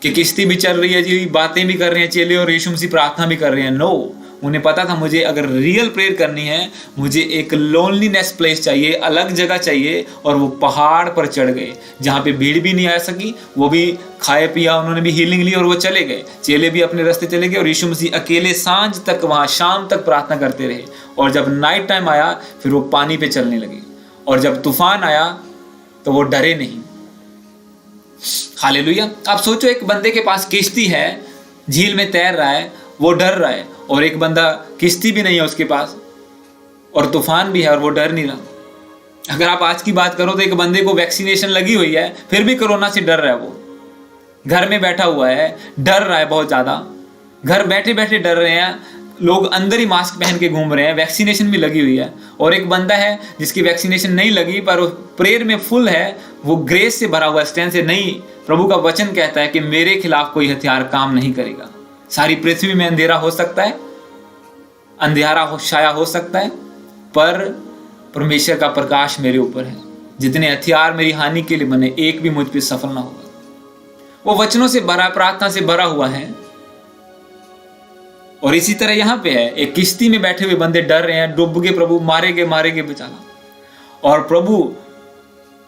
[SPEAKER 1] कि किश्ती भी चल रही है जी, बातें भी कर रहे हैं चेले, और यीशु मसीह प्रार्थना भी कर रहे हैं। नो, उन्हें पता था मुझे अगर रियल प्रेयर करनी है, मुझे एक लोनलीनेस प्लेस चाहिए, अलग जगह चाहिए, और वो पहाड़ पर चढ़ गए जहाँ पे भीड़ भी नहीं आ सकी। वो भी खाए पिया, उन्होंने भी हीलिंग ली और वो चले गए। चेले भी अपने रास्ते चले गए और यीशु मसीह अकेले सांझ तक वहाँ शाम तक प्रार्थना करते रहे। और जब नाइट टाइम आया फिर वो पानी पे चलने लगे, और जब तूफान आया तो वो डरे नहीं। हालेलुया। आप सोचो, एक बंदे के पास किश्ती है, झील में तैर रहा है, वो डर रहा है, और एक बंदा किश्ती भी नहीं है उसके पास और तूफान भी है और वो डर नहीं रहा। अगर आप आज की बात करो तो एक बंदे को वैक्सीनेशन लगी हुई है, फिर भी कोरोना से डर रहा है, वो घर में बैठा हुआ है, डर रहा है बहुत ज्यादा, घर बैठे बैठे डर रहे हैं, लोग अंदर ही मास्क पहन के घूम रहे हैं, वैक्सीनेशन भी लगी हुई है। और एक बंदा है जिसकी वैक्सीनेशन नहीं लगी पर वो प्रेयर में फुल है, वो ग्रेस से भरा हुआ, स्ट्रेंथ से। नहीं, प्रभु का वचन कहता है कि मेरे खिलाफ कोई हथियार काम नहीं करेगा। सारी पृथ्वी में अंधेरा हो सकता है, अंधियारा छाया हो सकता है, पर परमेश्वर का प्रकाश मेरे ऊपर है। जितने हथियार मेरी हानि के लिए बने, एक भी मुझ पर सफल ना होगा। वो वचनों से भरा, प्रार्थना से भरा हुआ है। और इसी तरह यहां पे है, एक किश्ती में बैठे हुए बंदे डर रहे हैं, डूब गए, प्रभु मारेगे बेचारा, और प्रभु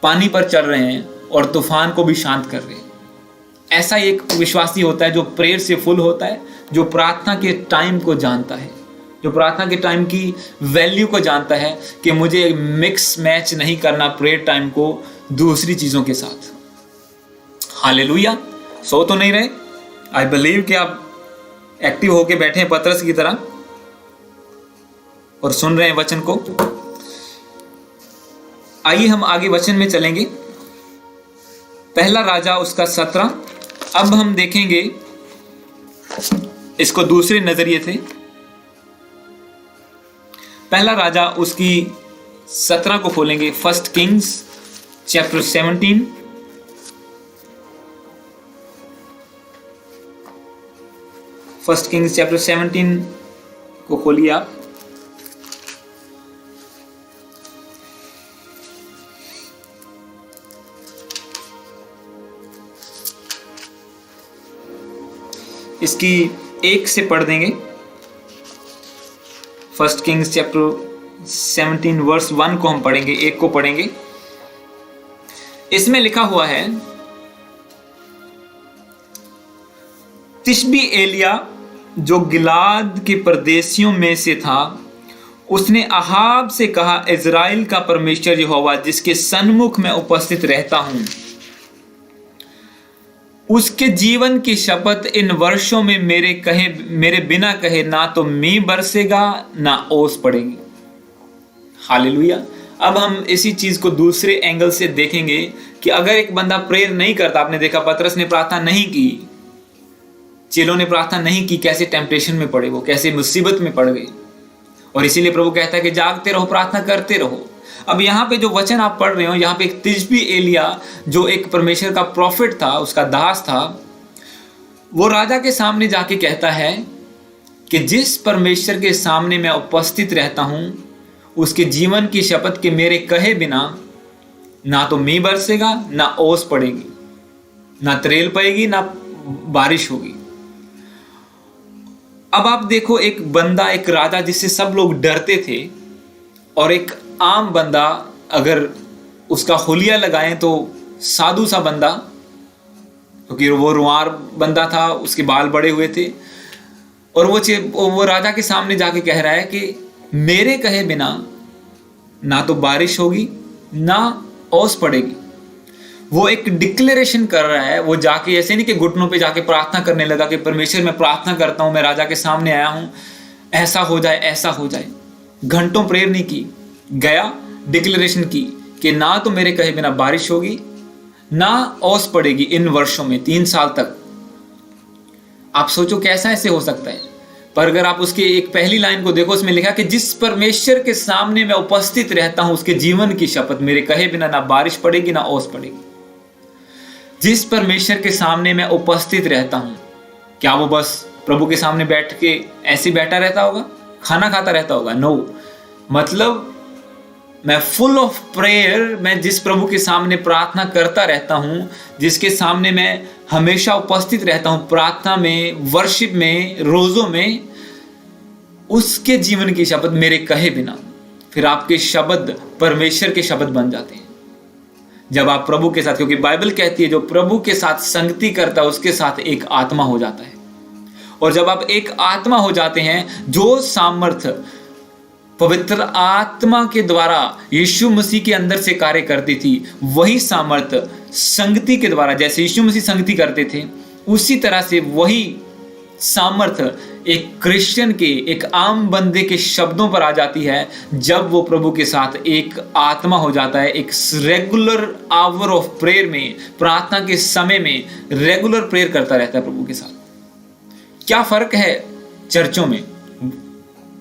[SPEAKER 1] पानी पर चल रहे हैं और तूफान को भी शांत कर रहे हैं। ऐसा एक विश्वासी होता है जो प्रेयर से फुल होता है, जो प्रार्थना के टाइम को जानता है, जो प्रार्थना के टाइम की वैल्यू को जानता है कि मुझे मिक्स मैच नहीं करना प्रेयर टाइम को दूसरी चीजों के साथ। हालेलुया। सो तो नहीं रहे। आई बिलीव कि आप एक्टिव होके बैठे हैं पतरस की तरह और सुन रहे हैं वचन को। आइए हम आगे वचन में चलेंगे। पहला राजा उसका 17। अब हम देखेंगे इसको दूसरे नजरिए से। पहला राजा उसकी 17 को खोलेंगे। First Kings chapter 17। First Kings chapter 17 को खोलिए आप। इसकी 1 से पढ़ देंगे। फर्स्ट किंग्स चैप्टर 17 वर्स 1 को हम पढ़ेंगे, 1 को पढ़ेंगे। इसमें लिखा हुआ है, तिशबी एलिया जो गिलाद के परदेशियों में से था, उसने अहाब से कहा, इज़राइल का परमेश्वर यहोवा जिसके सन्मुख मैं उपस्थित रहता हूं, उसके जीवन की शपथ, इन वर्षों में मेरे बिना कहे ना तो मींह बरसेगा ना ओस पड़ेगी। हालेलुया। अब हम इसी चीज को दूसरे एंगल से देखेंगे कि अगर एक बंदा प्रेयर नहीं करता, आपने देखा पतरस ने प्रार्थना नहीं की, चेलों ने प्रार्थना नहीं की, कैसे टेम्पटेशन में पड़े, वो कैसे मुसीबत में पड़ गए। और इसीलिए प्रभु कहता है कि जागते रहो, प्रार्थना करते रहो। अब यहाँ पे जो वचन आप पढ़ रहे हो, यहाँ पे एक तिशबी एलिया जो एक परमेश्वर का प्रॉफिट था, उसका दास था, वो राजा के सामने जाके कहता है कि जिस परमेश्वर के सामने मैं उपस्थित रहता हूं, उसके जीवन की शपथ के मेरे कहे बिना ना तो मींह बरसेगा ना ओस पड़ेगी, ना त्रेल पड़ेगी ना बारिश होगी। अब आप देखो, एक बंदा, एक राजा जिससे सब लोग डरते थे, और एक आम बंदा अगर उसका हुलिया लगाएं तो साधु सा बंदा, क्योंकि वो रुआर बंदा था, उसके बाल बड़े हुए थे, और वो राजा के सामने जाके कह रहा है कि मेरे कहे बिना ना तो बारिश होगी ना ओस पड़ेगी। वो एक डिक्लेरेशन कर रहा है। वो जाके ऐसे नहीं कि घुटनों पे जाके प्रार्थना करने लगा कि परमेश्वर मैं प्रार्थना करता हूं, मैं राजा के सामने आया हूं, ऐसा हो जाए ऐसा हो जाए। घंटों प्रेयर नहीं की, गया डिक्लेरेशन की कि ना तो मेरे कहे बिना बारिश होगी ना ओस पड़ेगी इन वर्षों में, 3 साल तक। आप सोचो कैसा ऐसे हो सकता है। पर अगर आप उसके एक पहली लाइन को देखो, उसमें लिखा कि जिस परमेश्वर के सामने मैं उपस्थित रहता हूं, उसके जीवन की शपथ, मेरे कहे बिना ना बारिश पड़ेगी ना ओस पड़ेगी। जिस परमेश्वर के सामने मैं उपस्थित रहता हूं, क्या वो बस प्रभु के सामने बैठ के ऐसे बैठा रहता होगा, खाना खाता रहता होगा? नो, मतलब मैं फुल ऑफ प्रेयर, मैं जिस प्रभु के सामने प्रार्थना करता रहता हूं, जिसके सामने मैं हमेशा उपस्थित रहता हूं, प्रार्थना में, वर्शिप में, रोजों में, उसके जीवन के शब्द मेरे कहे बिना, फिर आपके शब्द परमेश्वर के शब्द बन जाते हैं। जब आप प्रभु के साथ, क्योंकि बाइबल कहती है जो प्रभु के साथ संगति करता है उसके साथ एक आत्मा हो जाता है। और जब आप एक आत्मा हो जाते हैं, जो सामर्थ पवित्र आत्मा के द्वारा यीशु मसीह के अंदर से कार्य करती थी, वही सामर्थ संगति के द्वारा, जैसे यीशु मसीह संगति करते थे उसी तरह से वही सामर्थ एक क्रिश्चियन के, एक आम बंदे के शब्दों पर आ जाती है जब वो प्रभु के साथ एक आत्मा हो जाता है। एक रेगुलर आवर ऑफ प्रेयर में, प्रार्थना के समय में रेगुलर प्रेयर करता रहता है प्रभु के साथ। क्या फर्क है चर्चों में?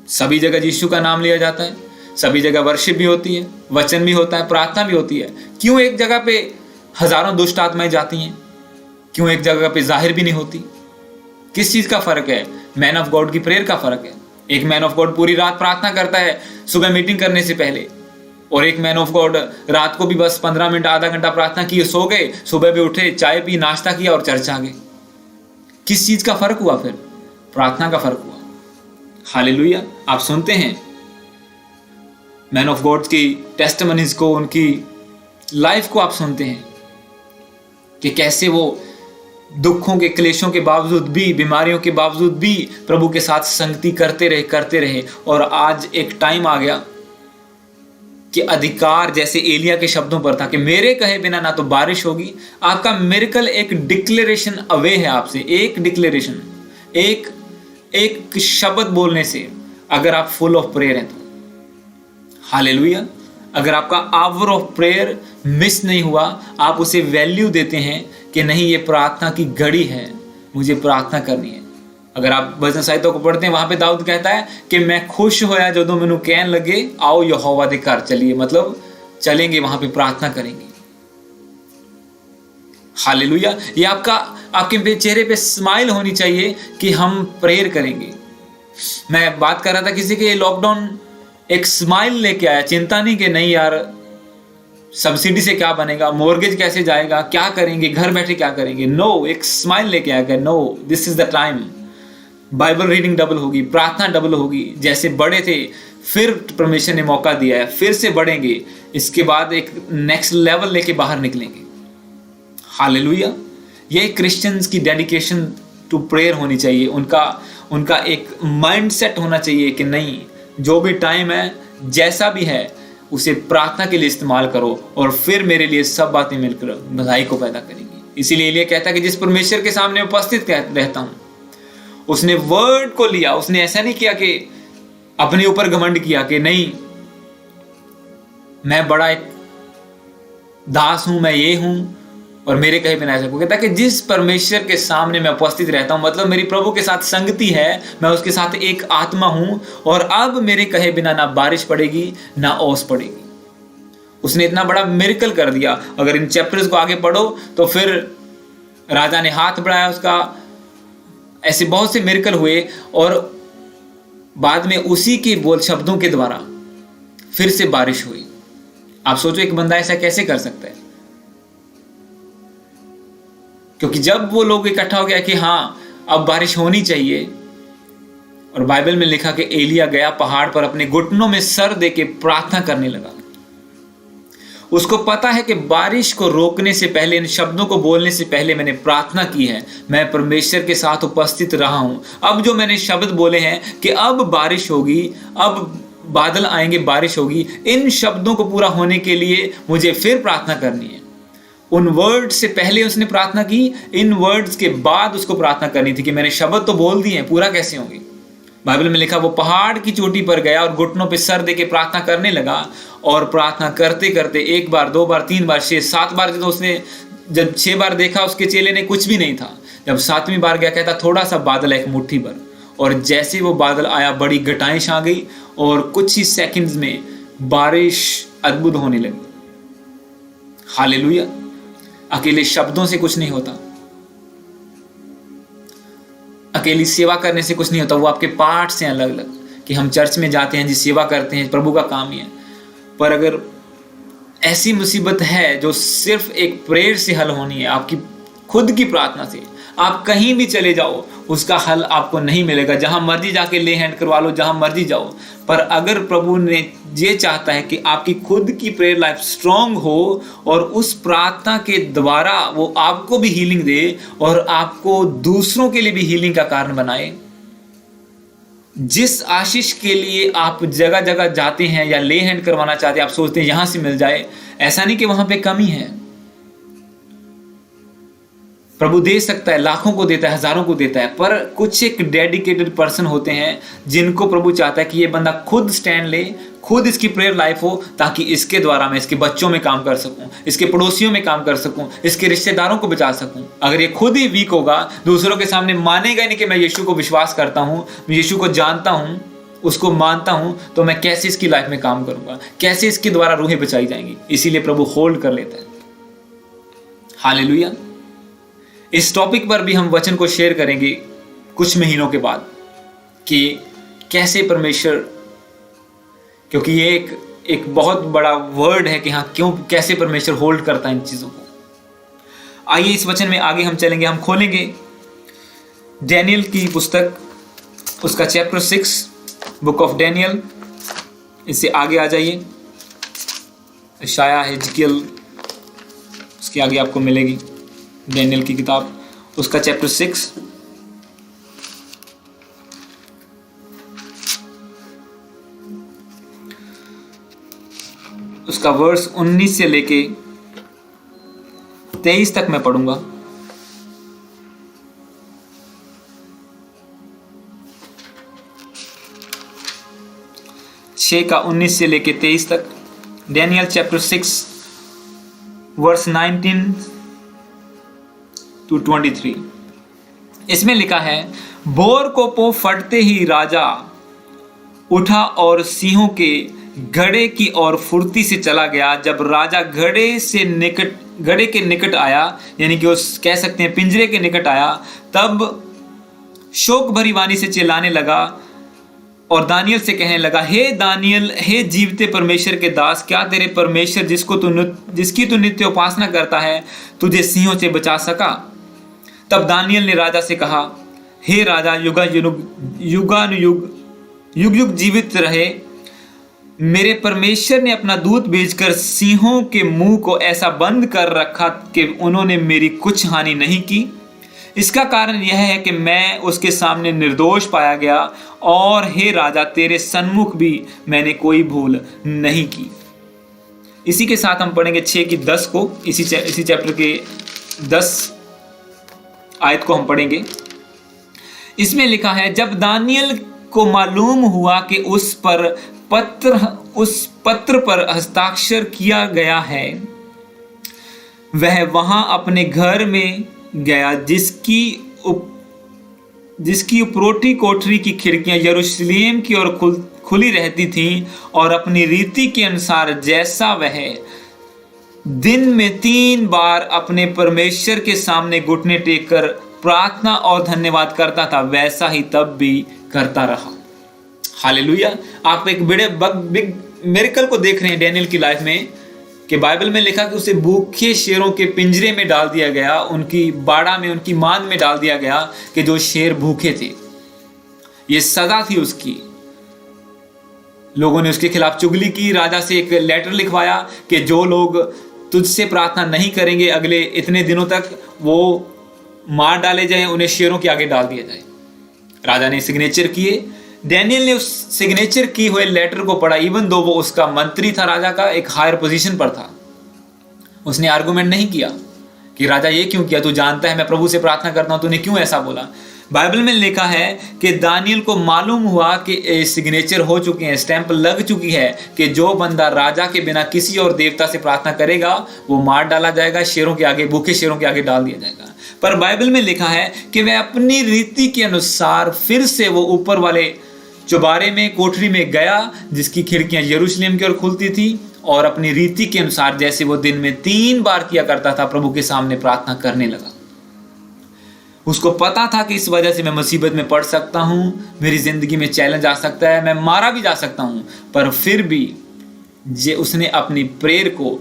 [SPEAKER 1] सभी जगह यीशु का नाम लिया जाता है, सभी जगह वर्शिप भी होती है, वचन भी होता है, प्रार्थना भी होती है। क्यों एक जगह पे हजारों दुष्ट आत्माएं जाती हैं? क्यों एक जगह पे जाहिर भी नहीं होती? किस चीज का फर्क है? मैन ऑफ गॉड की प्रेयर का फर्क है। एक मैन ऑफ गॉड पूरी रात प्रार्थना करता है सुबह मीटिंग करने से पहले, और एक मैन ऑफ गॉड रात को भी बस 15 मिनट आधा घंटा प्रार्थना की, सो गए, सुबह भी उठे, चाय पी, नाश्ता किया और चर्च आ गए। किस चीज का फर्क हुआ? फिर प्रार्थना का फर्क हुआ। हालेलुया। आप सुनते हैं मैन ऑफ गॉड की टेस्टिमनीज को, उनकी लाइफ को आप सुनते हैं कि कैसे वो दुखों के, क्लेशों के बावजूद भी, बीमारियों के बावजूद भी प्रभु के साथ संगति करते रहे। और आज एक टाइम आ गया कि अधिकार जैसे एलिया के शब्दों पर था कि मेरे कहे बिना ना तो बारिश होगी। आपका मिरेकल एक डिक्लेरेशन अवे है आपसे, एक डिक्लेरेशन, एक शब्द बोलने से, अगर आप फुल ऑफ प्रेयर हैं तो। हालेलुया। अगर आपका आवर ऑफ प्रेयर मिस नहीं हुआ, आप उसे वैल्यू देते हैं कि नहीं, ये प्रार्थना की घड़ी है, मुझे प्रार्थना करनी है। अगर आप भजन साहित्य को पढ़ते हैं, वहां पे दाऊद कहता है कि मैं खुश होया जदों मैनू कहन लगे आओ यहोवा दे घर चलिए, मतलब चलेंगे वहां पे प्रार्थना करेंगे। हालेलुया। ये आपके चेहरे पे स्माइल होनी चाहिए कि हम प्रेयर करेंगे। मैं बात कर रहा था किसी के, लॉकडाउन एक स्माइल लेके आया, चिंता नहीं कि नहीं यार सब्सिडी से क्या बनेगा, मॉर्गेज कैसे जाएगा, क्या करेंगे, घर बैठे क्या करेंगे। नो, एक स्माइल लेके आया, no this is the time, Bible reading double होगी, प्रार्थना डबल होगी। जैसे बड़े थे, फिर परमेश्वर ने मौका दिया है, फिर से बढ़ेंगे, इसके बाद एक नेक्स्ट लेवल लेके बाहर निकलेंगे। हालेलुया। ये क्रिश्चियंस की डेडिकेशन टू प्रेयर होनी चाहिए। उनका एक माइंडसेट होना चाहिए कि नहीं, जो भी टाइम है, जैसा भी है, उसे प्रार्थना के लिए इस्तेमाल करो और फिर मेरे लिए सब बातें मिलकर भलाई को पैदा करेंगी। इसीलिए एलिया कहता है कि जिस परमेश्वर के सामने उपस्थित रहता हूं, उसने वर्ड को लिया। उसने ऐसा नहीं किया कि अपने ऊपर घमंड किया कि नहीं मैं बड़ा एक दास हूं, मैं ये हूं और मेरे कहे बिना ऐसा। कहता है कि जिस परमेश्वर के सामने मैं उपस्थित रहता हूं, मतलब मेरी प्रभु के साथ संगति है, मैं उसके साथ एक आत्मा हूं, और अब मेरे कहे बिना ना बारिश पड़ेगी ना ओस पड़ेगी। उसने इतना बड़ा मिरेकल कर दिया। अगर इन चैप्टर्स को आगे पढ़ो तो फिर राजा ने हाथ बढ़ाया उसका, ऐसे बहुत से मिरेकल हुए, और बाद में उसी के बोल शब्दों के द्वारा फिर से बारिश हुई। आप सोचो एक बंदा ऐसा कैसे कर सकता है? क्योंकि जब वो लोग इकट्ठा हो गया कि हाँ अब बारिश होनी चाहिए, और बाइबल में लिखा कि एलिया गया पहाड़ पर, अपने घुटनों में सर दे के प्रार्थना करने लगा। उसको पता है कि बारिश को रोकने से पहले, इन शब्दों को बोलने से पहले मैंने प्रार्थना की है, मैं परमेश्वर के साथ उपस्थित रहा हूं। अब जो मैंने शब्द बोले हैं कि अब बारिश होगी, अब बादल आएंगे, बारिश होगी, इन शब्दों को पूरा होने के लिए मुझे फिर प्रार्थना करनी है। उन वर्ड्स से पहले उसने प्रार्थना की, इन वर्ड्स के बाद उसको प्रार्थना करनी थी कि मैंने शब्द तो बोल दिए हैं, पूरा कैसे होंगे। बाइबल में लिखा वो पहाड़ की चोटी पर गया और घुटनों पे सर देके प्रार्थना करने लगा, और प्रार्थना करते करते 1 बार 2 बार 3 बार 6 7 बार, तो उसने जब 6 बार देखा उसके चेले ने कुछ भी नहीं था। जब 7वीं बार गया, कहता थोड़ा सा बादल है, एक मुट्ठी भर, और जैसे वो बादल आया बड़ी घटाइश आ गई और कुछ ही सेकंड्स में बारिश अद्भुत होने लगी। हालेलुया। अकेले शब्दों से कुछ नहीं होता, अकेली सेवा करने से कुछ नहीं होता। वो आपके पार्ट से अलग अलग, कि हम चर्च में जाते हैं जी, सेवा करते हैं, प्रभु का काम ही है। पर अगर ऐसी मुसीबत है जो सिर्फ एक प्रेयर से हल होनी है, आपकी खुद की प्रार्थना से, आप कहीं भी चले जाओ उसका हल आपको नहीं मिलेगा। जहां मर्जी जाके ले हैंड करवा लो, जहां मर्जी जाओ, पर अगर प्रभु ने ये चाहता है कि आपकी खुद की प्रेयर लाइफ स्ट्रांग हो और उस प्रार्थना के द्वारा वो आपको भी हीलिंग दे और आपको दूसरों के लिए भी हीलिंग का कारण बनाए। जिस आशीष के लिए आप जगह जगह जाते हैं या ले हैंड करवाना चाहते हैं, आप सोचते हैं यहां से मिल जाए, ऐसा नहीं कि वहां पे कमी है। प्रभु दे सकता है, लाखों को देता है, हजारों को देता है, पर कुछ एक डेडिकेटेड पर्सन होते हैं जिनको प्रभु चाहता है कि ये बंदा खुद स्टैंड ले, खुद इसकी प्रेयर लाइफ हो, ताकि इसके द्वारा मैं इसके बच्चों में काम कर सकूं, इसके पड़ोसियों में काम कर सकूं, इसके रिश्तेदारों को बचा सकूं। अगर ये खुद ही वीक होगा, दूसरों के सामने मानेगा ही नहीं कि मैं यीशु को विश्वास करता हूं, मैं यीशु को जानता हूं, उसको मानता हूं, तो मैं कैसे इसकी लाइफ में काम करूंगा, कैसे इसके द्वारा रूहें बचाई जाएंगी। इसीलिए प्रभु होल्ड कर लेता है। हालेलुया। इस टॉपिक पर भी हम वचन को शेयर करेंगे कुछ महीनों के बाद कि कैसे परमेश्वर, क्योंकि ये एक बहुत बड़ा वर्ड है कि हाँ क्यों, कैसे परमेश्वर होल्ड करता है इन चीजों को। आइए इस वचन में आगे हम चलेंगे। हम खोलेंगे डैनियल की पुस्तक, उसका चैप्टर 6, बुक ऑफ डैनियल। इससे आगे आ जाइए, यशायाह, हिजकियल, उसके आगे आपको मिलेगी डैनियल की किताब, उसका चैप्टर 6, उसका वर्स 19 से लेके 23 तक मैं पढ़ूंगा। छः का 19 से लेके 23 तक, डैनियल चैप्टर 6 वर्स 19 to 23। इसमें लिखा है, बोर को पो फटते ही राजा उठा और सिंहों के घड़े की ओर फुर्ती से चला गया। जब राजा घड़े के निकट आया, यानी कि उस कह सकते हैं पिंजरे के निकट आया, तब शोक भरी वाणी से चिल्लाने लगा और दानियल से कहने लगा, हे दानियल, हे जीवते परमेश्वर के दास, क्या तेरे परमेश्वर जिसकी तू नित्य उपासना करता है तुझे सिंहों से बचा सका? तब दानियल ने राजा से कहा, हे राजा, युग युग जीवित रहे। मेरे परमेश्वर ने अपना दूत भेजकर सिंहों के मुंह को ऐसा बंद कर रखा कि उन्होंने मेरी कुछ हानि नहीं की। इसका कारण यह है कि मैं उसके सामने निर्दोष पाया गया, और हे राजा, तेरे सन्मुख भी मैंने कोई भूल नहीं की। इसी के साथ हम पढ़ेंगे 6 की 10 को, इसी चैप्टर के 10 आयत को हम पढ़ेंगे। इसमें लिखा है, जब दानियल को मालूम हुआ कि उस पत्र पर हस्ताक्षर किया गया है, वह वहां अपने घर में गया जिसकी उपरोटी कोठरी की खिड़कियां यरूशलेम की ओर खुली रहती थीं, और अपनी रीति के अनुसार जैसा वह दिन में 3 बार अपने परमेश्वर के सामने घुटने टेक कर प्रार्थना और धन्यवाद करता था, वैसा ही तब भी करता रहा। हालेलुया। आप एक बिग मिरेकल को देख रहे हैं डैनियल की लाइफ में, कि बाइबल में लिखा कि उसे भूखे शेरों के पिंजरे में डाल दिया गया, उनकी बाड़ा में, उनकी मान में डाल दिया गया, कि जो शेर भूखे थे। ये सजा थी उसकी। लोगों ने उसके खिलाफ चुगली की, राजा से एक लेटर लिखवाया कि जो लोग तुझसे प्रार्थना नहीं करेंगे अगले इतने दिनों तक, वो मार डाले जाएं, उन्हें शेरों के आगे डाल दिया जाए। राजा ने सिग्नेचर किए। डैनियल ने उस सिग्नेचर की हुए लेटर को पढ़ा, इवन दो वो उसका मंत्री था, राजा का एक हायर पोजीशन पर था। उसने आर्गुमेंट नहीं किया कि राजा ये क्यों किया, तू जानता है मैं प्रभु से प्रार्थना करता हूं, तूने क्यों ऐसा बोला। बाइबल में लिखा है कि दानियल को मालूम हुआ कि सिग्नेचर हो चुके हैं, स्टैंप लग चुकी है, कि जो बंदा राजा के बिना किसी और देवता से प्रार्थना करेगा वो मार डाला जाएगा, शेरों के आगे, भूखे शेरों के आगे डाल दिया जाएगा। पर बाइबल में लिखा है कि वह अपनी रीति के अनुसार फिर से वो ऊपर वाले चौबारे में, कोठरी में गया, जिसकी खिड़कियां यरूशलेम की ओर खुलती थी, और अपनी रीति के अनुसार जैसे वो दिन में 3 बार किया करता था, प्रभु के सामने प्रार्थना करने लगा। उसको पता था कि इस वजह से मैं मुसीबत में पड़ सकता हूं, मेरी जिंदगी में चैलेंज आ सकता है, मैं मारा भी जा सकता हूं, पर फिर भी उसने अपनी प्रेयर को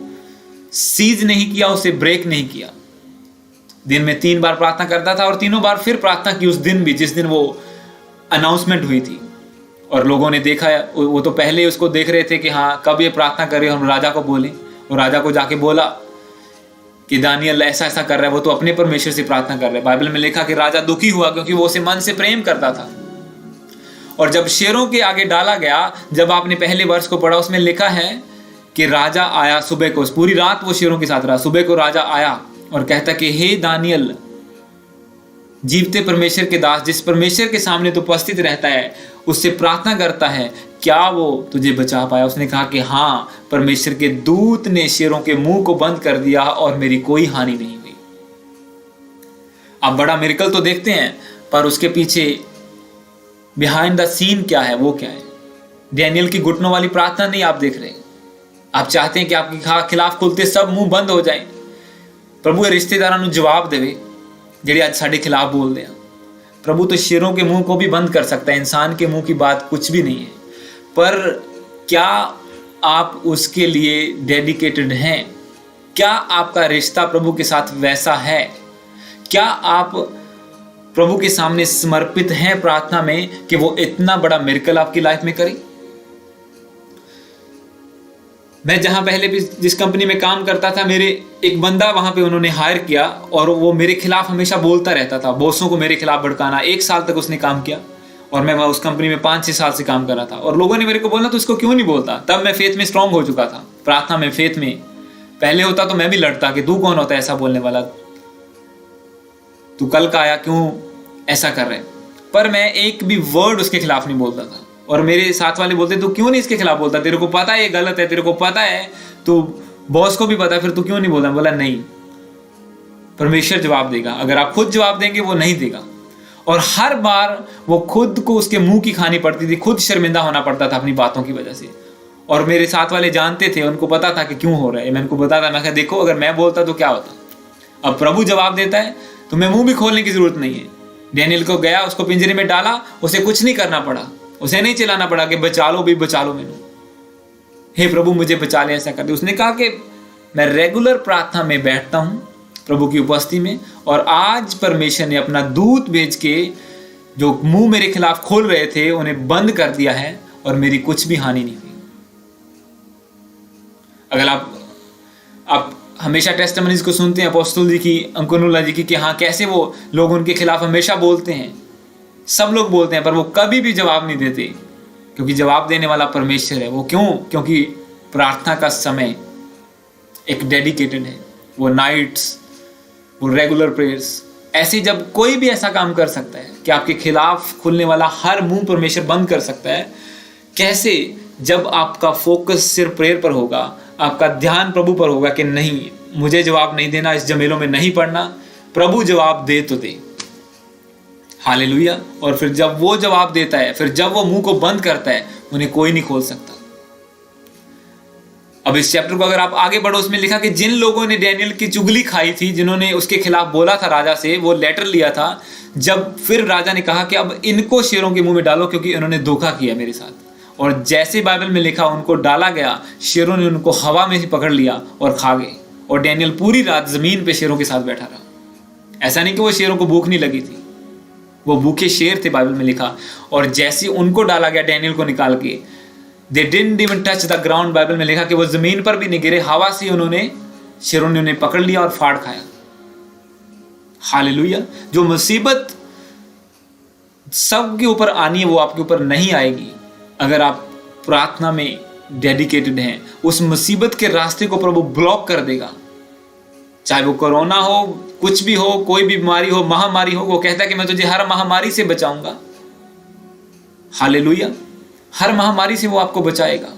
[SPEAKER 1] सीज नहीं किया, उसे ब्रेक नहीं किया। दिन में 3 बार प्रार्थना करता था और तीनों बार फिर प्रार्थना की उस दिन भी जिस दिन वो अनाउंसमेंट हुई थी। और लोगों ने देखा, वो तो पहले ही उसको देख रहे थे कि हाँ कब ये प्रार्थना करे, हम राजा को बोले। और राजा को जाके बोला कि दानियल ऐसा ऐसा कर रहा है, वो तो अपने परमेश्वर से प्रार्थना कर रहा है। बाइबल में लिखा कि राजा दुखी हुआ क्योंकि वो उसे मन से प्रेम करता था। और जब शेरों के आगे डाला गया, जब आपने पहले वर्ष को पढ़ा, उसमें लिखा है कि राजा आया सुबह को, पूरी रात वो शेरों के साथ रहा। सुबह को राजा आया और कहता कि हे दानियल, जीवते परमेश्वर के दास, जिस परमेश्वर के सामने तो उपस्थित रहता है, उससे प्रार्थना करता है, क्या वो तुझे बचा पाया? उसने कहा कि हाँ, परमेश्वर के दूत ने शेरों के मुंह को बंद कर दिया और मेरी कोई हानि नहीं हुई। आप बड़ा मिरेकल तो देखते हैं, पर उसके पीछे बिहाइंड द सीन क्या है, वो क्या है? डैनियल की घुटनों वाली प्रार्थना नहीं आप देख रहे। आप चाहते हैं कि आपके खिलाफ खुलते सब मुंह बंद हो जाए। प्रभु रिश्तेदारों ਨੂੰ जवाब देवे ਜਿਹੜੇ आज साढ़े खिलाफ बोलते हैं। प्रभु तो शेरों के मुंह को भी बंद कर सकता है, इंसान के मुंह की बात कुछ भी नहीं है। पर क्या आप उसके लिए डेडिकेटेड हैं? क्या आपका रिश्ता प्रभु के साथ वैसा है? क्या आप प्रभु के सामने समर्पित हैं प्रार्थना में कि वो इतना बड़ा मिरेकल आपकी लाइफ में करे? मैं जहां पहले भी जिस कंपनी में काम करता था, मेरे एक बंदा वहां पे उन्होंने हायर किया और वो मेरे खिलाफ हमेशा बोलता रहता था, बॉसों को मेरे खिलाफ भड़काना। 1 साल तक उसने काम किया और मैं वहां उस कंपनी में 5-6 साल से काम कर रहा था। और लोगों ने मेरे को बोला तो इसको क्यों नहीं बोलता? तब मैं फेथ में स्ट्रांग हो चुका था, प्रार्थना में, फेथ में। पहले होता तो मैं भी लड़ता कि तू कौन होता है ऐसा बोलने वाला, तू कल का आया, क्यों ऐसा कर रहे? पर मैं एक भी वर्ड उसके खिलाफ नहीं बोलता था। और मेरे साथ वाले बोलते तू क्यों नहीं इसके खिलाफ बोलता, तेरे को पता है ये गलत है, तेरे को पता है, तू बॉस को भी पता है, फिर तू क्यों नहीं बोलता? बोला नहीं, परमेश्वर जवाब देगा। अगर आप खुद जवाब देंगे वो नहीं देगा। और हर बार वो खुद को उसके मुंह की खानी पड़ती थी, खुद शर्मिंदा होना पड़ता था अपनी बातों की वजह से। और मेरे साथ वाले जानते थे, उनको पता था कि क्यों हो रहा है। मैं उनको बताता, मैं कहा देखो अगर मैं बोलता तो क्या होता, अब प्रभु जवाब देता है तो मैं मुंह भी खोलने की जरूरत नहीं है। डैनियल को गया, उसको पिंजरे में डाला, उसे कुछ नहीं करना पड़ा, उसे नहीं चिल्लाना पड़ा कि बचा लो भी, बचा लो मैंने, हे प्रभु मुझे बचा ले, ऐसा कर दे। उसने कहा कि मैं रेगुलर प्रार्थना में बैठता हूं प्रभु की उपस्थिति में, और आज परमेश्वर ने अपना दूत भेज के जो मुंह मेरे खिलाफ खोल रहे थे उन्हें बंद कर दिया है और मेरी कुछ भी हानि नहीं हुई। अगर आप हमेशा टेस्टिमनीज को सुनते हैं अपोस्तल जी की, अंकुनुल्लाह जी की, कि हाँ कैसे वो लोग उनके खिलाफ हमेशा बोलते हैं, सब लोग बोलते हैं, पर वो कभी भी जवाब नहीं देते, क्योंकि जवाब देने वाला परमेश्वर है। वो क्यों? क्योंकि प्रार्थना का समय एक डेडिकेटेड है, वो नाइट्स, वो रेगुलर प्रेयर्स। ऐसे जब कोई भी ऐसा काम कर सकता है कि आपके खिलाफ खुलने वाला हर मुंह परमेश्वर बंद कर सकता है, कैसे? जब आपका फोकस सिर्फ प्रेयर पर होगा, आपका ध्यान प्रभु पर होगा कि नहीं मुझे जवाब नहीं देना, इस जमेलों में नहीं पड़ना, प्रभु जवाब दे तो दे। हालेलुया। और फिर जब वो जवाब देता है, फिर जब वो मुंह को बंद करता है, उन्हें कोई नहीं खोल सकता। अब इस चैप्टर को अगर आप आगे बढ़ो, उसमें लिखा कि जिन लोगों ने डैनियल की चुगली खाई थी, जिन्होंने उसके खिलाफ बोला था राजा से, वो लेटर लिया था, जब फिर राजा ने कहा कि अब इनको शेरों के मुंह में डालो क्योंकि इन्होंने धोखा किया मेरे साथ। और जैसे बाइबल में लिखा उनको डाला गया, शेरों ने उनको हवा में ही पकड़ लिया और खा गए। और डैनियल पूरी रात जमीन पे शेरों के साथ बैठा रहा। ऐसा नहीं कि वो शेरों को भूख नहीं लगी थी, वो भूखे शेर थे, बाइबल में लिखा। और जैसे उनको डाला गया डैनियल को निकाल के, they didn't even touch the ground, Bible में लिखा कि वो जमीन पर भी नहीं गिरे, हवा से उन्होंने, शेरों ने उन्हें पकड़ लिया और फाड़ खाया। हालेलुया। जो मुसीबत सबके ऊपर आनी है वो आपके ऊपर नहीं आएगी अगर आप प्रार्थना में डेडिकेटेड हैं। उस मुसीबत के रास्ते को प्रभु ब्लॉक कर देगा, चाहे वो कोरोना हो, कुछ भी हो, कोई भी बीमारी हो, महामारी हो। वो कहता है कि मैं तुझे हर महामारी से बचाऊंगा। हालेलुया। हर महामारी से वो आपको बचाएगा।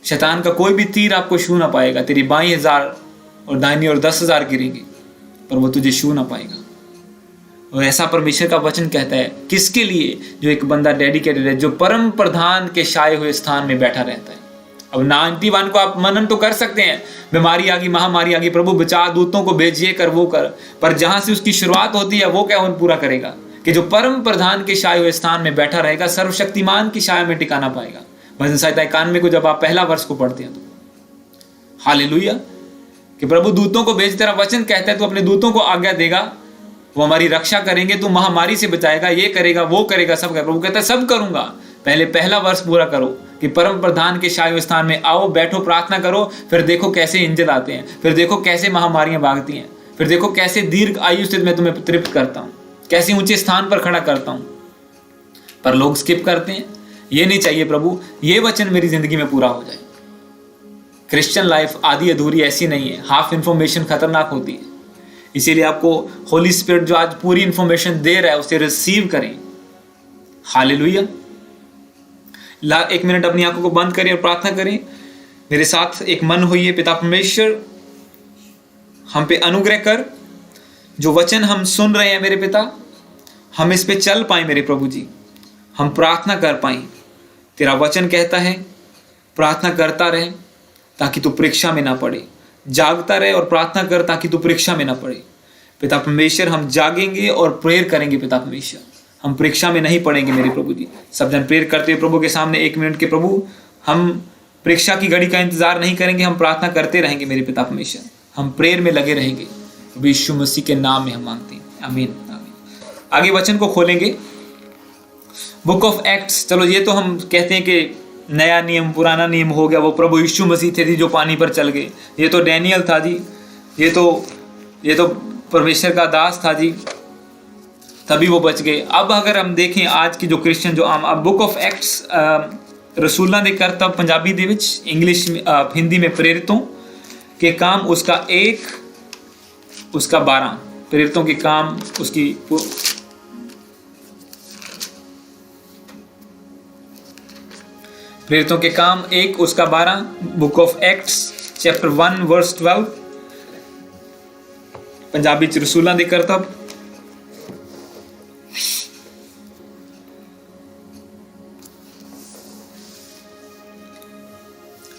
[SPEAKER 1] शैतान का कोई भी तीर आपको छू ना पाएगा। तेरी बाईं 1000 और दाहिनी और 10,000 गिरेंगे, पर वो तुझे छू ना पाएगा। और ऐसा परमेश्वर का वचन कहता है किसके लिए? जो एक बंदा डेडिकेटेड है, जो परम प्रधान के छाए हुए स्थान में बैठा रहता है। अब 91 को आप मनन तो कर सकते हैं, बीमारी आ गई, महामारी आ गई, प्रभु बचा, दूतों को भेजिए, कर वो कर, पर जहां से उसकी शुरुआत होती है वो क्या पूरा करेगा? कि जो परम प्रधान के छाए हुए स्थान में बैठा रहेगा, सर्वशक्तिमान की छाया में टिकाना पाएगा। भजन संहिता 91 को जब आप पहला वर्ष को पढ़ते हैं तो हालेलुया, कि कि प्रभु दूतों को भेज, तेरा वचन कहता है तू अपने दूतों को आज्ञा देगा, वो हमारी रक्षा करेंगे, तू महामारी से बचाएगा, ये करेगा वो करेगा, सब करेगा। प्रभु कहता है सब करूंगा, पहले पहला वर्ष पूरा करो कि परम प्रधान के शाही स्थान में आओ, बैठो, प्रार्थना करो, फिर देखो कैसे एंजल आते हैं, फिर देखो कैसे महामारियां भागती हैं, फिर देखो कैसे दीर्घ आयु से मैं तुम्हें तृप्त करता हूं, कैसे ऊंचे स्थान पर खड़ा करता हूं। पर लोग स्किप करते हैं। ये नहीं चाहिए प्रभु, ये वचन मेरी जिंदगी में पूरा हो जाए। क्रिश्चियन लाइफ आधी अधूरी ऐसी नहीं है, हाफ इंफॉर्मेशन खतरनाक होती है। इसीलिए आपको होली स्पिरिट जो आज पूरी इंफॉर्मेशन दे रहा है उसे रिसीव करें। हालेलुया। 1 मिनट अपनी आंखों को बंद करें और प्रार्थना करें। मेरे साथ एक मन होइए। पिता परमेश्वर, हम पे अनुग्रह कर, जो वचन हम सुन रहे हैं मेरे पिता, हम इस पे चल पाए मेरे प्रभु जी, हम प्रार्थना कर पाए। तेरा वचन कहता है प्रार्थना करता रहे ताकि तू परीक्षा में ना पड़े, जागता रहे और प्रार्थना कर ताकि तू परीक्षा में ना पड़े। पिता परमेश्वर, हम जागेंगे और प्रेयर करेंगे पिता परमेश्वर, हम परीक्षा में नहीं पड़ेंगे मेरे प्रभु जी। सब जन प्रेयर करते हुए प्रभु के सामने 1 मिनट के प्रभु, हम परीक्षा की घड़ी का इंतजार नहीं करेंगे, हम प्रार्थना करते रहेंगे मेरे पिता परमेश्वर, हम प्रेयर में लगे रहेंगे। यीशु मसीह के नाम में हम मांगते हैं, आमीन आमीन। आगे वचन को खोलेंगे, बुक ऑफ एक्ट्स। चलो ये तो हम कहते हैं कि नया नियम पुराना नियम हो गया, वो प्रभु यीशु मसीह थे जी जो पानी पर चल गए। ये तो डैनियल था जी, ये तो परमेश्वर का दास था जी, तभी वो बच गए। अब अगर हम देखें आज की जो क्रिश्चियन जो अब बुक ऑफ एक्ट्स रसूलां दे करतब पंजाबी दे विच, इंग्लिश में हिंदी में प्रेरितों के काम, उसका 1 उसका 12, प्रेरितों के काम उसकी प्रेरितों के काम 1 उसका 12, book of Acts chapter 1 verse 12, Punjabi च रसूलां दे करतब।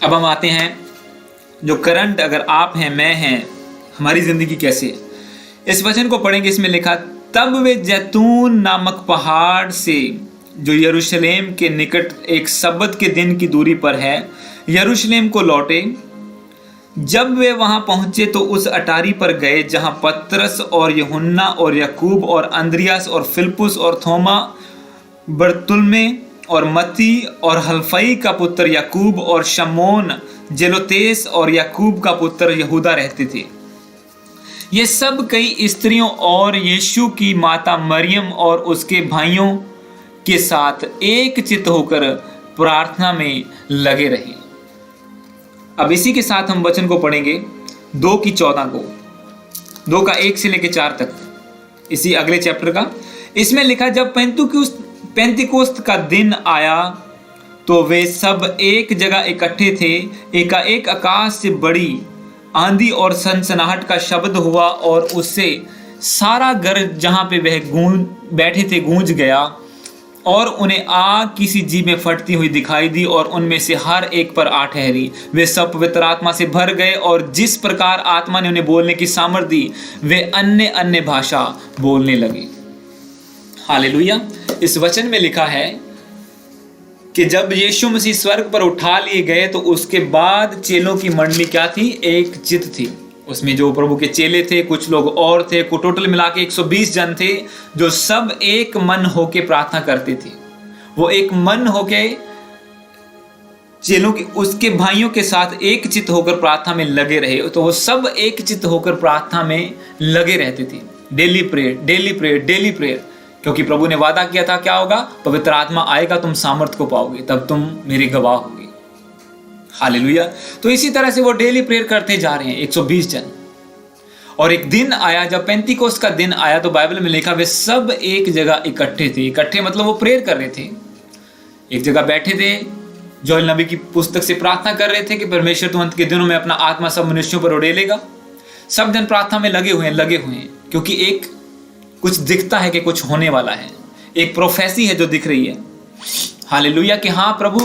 [SPEAKER 1] अब हम आते हैं जो करंट, अगर आप हैं, मैं हैं, हमारी जिंदगी कैसे है। इस वचन को पढ़ेंगे, इसमें लिखा, तब वे जैतून नामक पहाड़ से जो यरूशलेम के निकट एक सब्बत के दिन की दूरी पर है, यरूशलेम को लौटे। जब वे वहां पहुंचे तो उस अटारी पर गए जहां पतरस और यूहन्ना और याकूब और अंद्रियास और फिलिप्पुस और थोमा, बरतुल्मे और मती और हल्फई का पुत्र याकूब और शमौन जेलोतेस और याकूब का पुत्र यहूदा रहते थे। ये सब कई स्त्रियों और यीशु की माता मरियम और उसके भाइयों के साथ एक चित्त होकर प्रार्थना में लगे रहे। अब इसी के साथ हम वचन को पढ़ेंगे 2 की 14 को, 2 का 1 से लेकर 4 तक, इसी अगले चैप्टर का। इसमें लिखा, जब पेंतिकोस्त का दिन आया तो वे सब एक जगह इकट्ठे थे। एकाएक आकाश से बड़ी आंधी और सनसनाहट का शब्द हुआ और उससे सारा घर जहां पे वह बैठे थे गूंज गया, और उन्हें आग किसी जीभ में फटती हुई दिखाई दी और उनमें से हर एक पर आ ठहरी। वे सब पवित्र आत्मा से भर गए और जिस प्रकार आत्मा ने उन्हें बोलने की सामर्थ दी, वे अन्य अन्य भाषा बोलने लगे। हालेलुया। इस वचन में लिखा है कि जब यीशु मसीह स्वर्ग पर उठा लिए गए तो उसके बाद चेलों की मंडली क्या थी? एक चित्त थी। उसमें जो प्रभु के चेले थे, कुछ लोग और थे, को टोटल मिला के 120 जन थे, जो सब एक मन होके प्रार्थना करते थे। वो एक मन होके चेलों के, उसके भाइयों के साथ एक चित्त होकर प्रार्थना में लगे रहे। तो वो सब एक चित्त होकर प्रार्थना में लगे रहते थे। Daily prayer, daily prayer, daily prayer, क्योंकि प्रभु ने वादा किया था क्या होगा? पवित्र आत्मा आएगा, तुम सामर्थ को पाओगे, तब तुम मेरे गवाह होगे। हालेलुया। तो इसी तरह से वो डेली प्रेयर करते जा रहे हैं 120 जन। और एक दिन आया, जब पेंतिकोस्त का दिन आया, तो बाइबल में लिखा वे सब एक जगह इकट्ठे थे। इकट्ठे मतलब वो प्रेयर कर रहे थे, एक जगह बैठे थे, जोएल नबी की पुस्तक से प्रार्थना कर रहे थे कि परमेश्वर तू अंत के दिनों में अपना आत्मा सब मनुष्यों पर उड़ेलेगा। सब जन प्रार्थना में लगे हुए हैं, क्योंकि एक कुछ दिखता है कि कुछ होने वाला है, एक प्रोफेसी है जो दिख रही है। हालेलुया कि हाँ प्रभु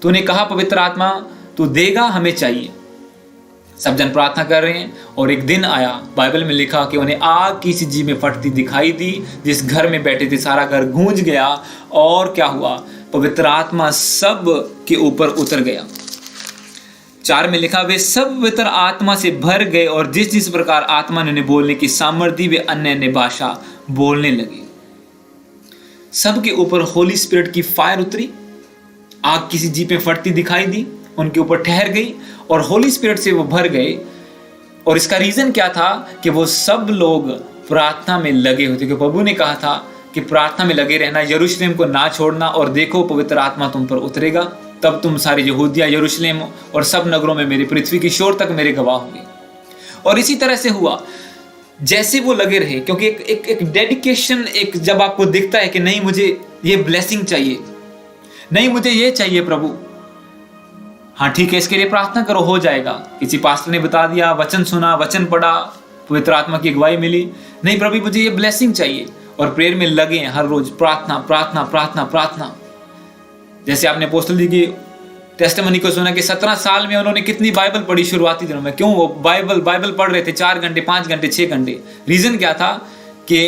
[SPEAKER 1] तूने कहा पवित्र आत्मा तू देगा, हमें चाहिए। सब जन प्रार्थना कर रहे हैं और एक दिन आया, बाइबल में लिखा कि उन्हें आग की सी जीभ में फटती दिखाई दी। जिस घर में बैठे थे सारा घर गूंज गया और क्या हुआ? पवित्र आत्मा सब के ऊपर उतर गया। 4 में लिखा, वे सब पवित्र आत्मा से भर गए और जिस जिस प्रकार आत्मा ने उन्हें बोलने की सामर्थ्य, वे अन्य अन्य भाषा बोलने लगे। सबके ऊपर होली स्पिरिट की फायर उतरी, आग किसी जीप में फटती दिखाई दी, उनके ऊपर ठहर गई और होली स्पिरिट से वो भर गए। और इसका रीजन क्या था कि वो सब लोग प्रार्थना में लगे हुए थे, क्योंकि प्रभु ने कहा था कि प्रार्थना में लगे रहना, यरूशलेम को ना छोड़ना, और देखो पवित्र आत्मा तुम पर उतरेगा, तब तुम सारे यहूदिया, यरूशलेम और सब नगरों में मेरी पृथ्वी की शोर तक मेरे गवाह होंगे। और इसी तरह से हुआ जैसे वो लगे रहे, क्योंकि एक डेडिकेशन, एक जब आपको दिखता है कि नहीं मुझे ये ब्लेसिंग चाहिए, नहीं मुझे ये चाहिए प्रभु, हाँ ठीक है इसके लिए प्रार्थना करो, हो जाएगा। किसी पास्टर ने बता दिया, वचन सुना, वचन पढ़ा, पवित्र आत्मा की अगुवाई मिली, नहीं प्रभु मुझे ये ब्लेसिंग चाहिए, और प्रेयर में लगे हैं हर रोज, प्रार्थना प्रार्थना प्रार्थना प्रार्थना। जैसे आपने अपोस्तल जी की टेस्टिमनी को सुना कि 17 साल में उन्होंने कितनी बाइबल पढ़ी शुरुआती दिनों में। क्यों वो बाइबल पढ़ रहे थे 4 घंटे 5 घंटे 6 घंटे? रीजन क्या था कि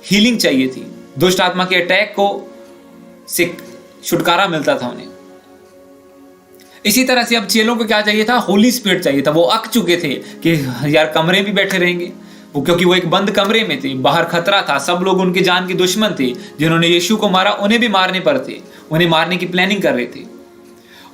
[SPEAKER 1] हीलिंग चाहिए थी, दुष्ट आत्मा के अटैक को से छुटकारा मिलता था उन्हें। इसी तरह से अब चेलों को क्या चाहिए था? होली स्पिरिट चाहिए था। वो अक चुके थे कि यार कमरे में बैठे रहेंगे, वो क्योंकि वो एक बंद कमरे में थे, बाहर खतरा था, सब लोग उनके जान के दुश्मन थे, जिन्होंने यीशु को मारा उन्हें भी मारने पर थे, उन्हें मारने की प्लानिंग कर रहे थे,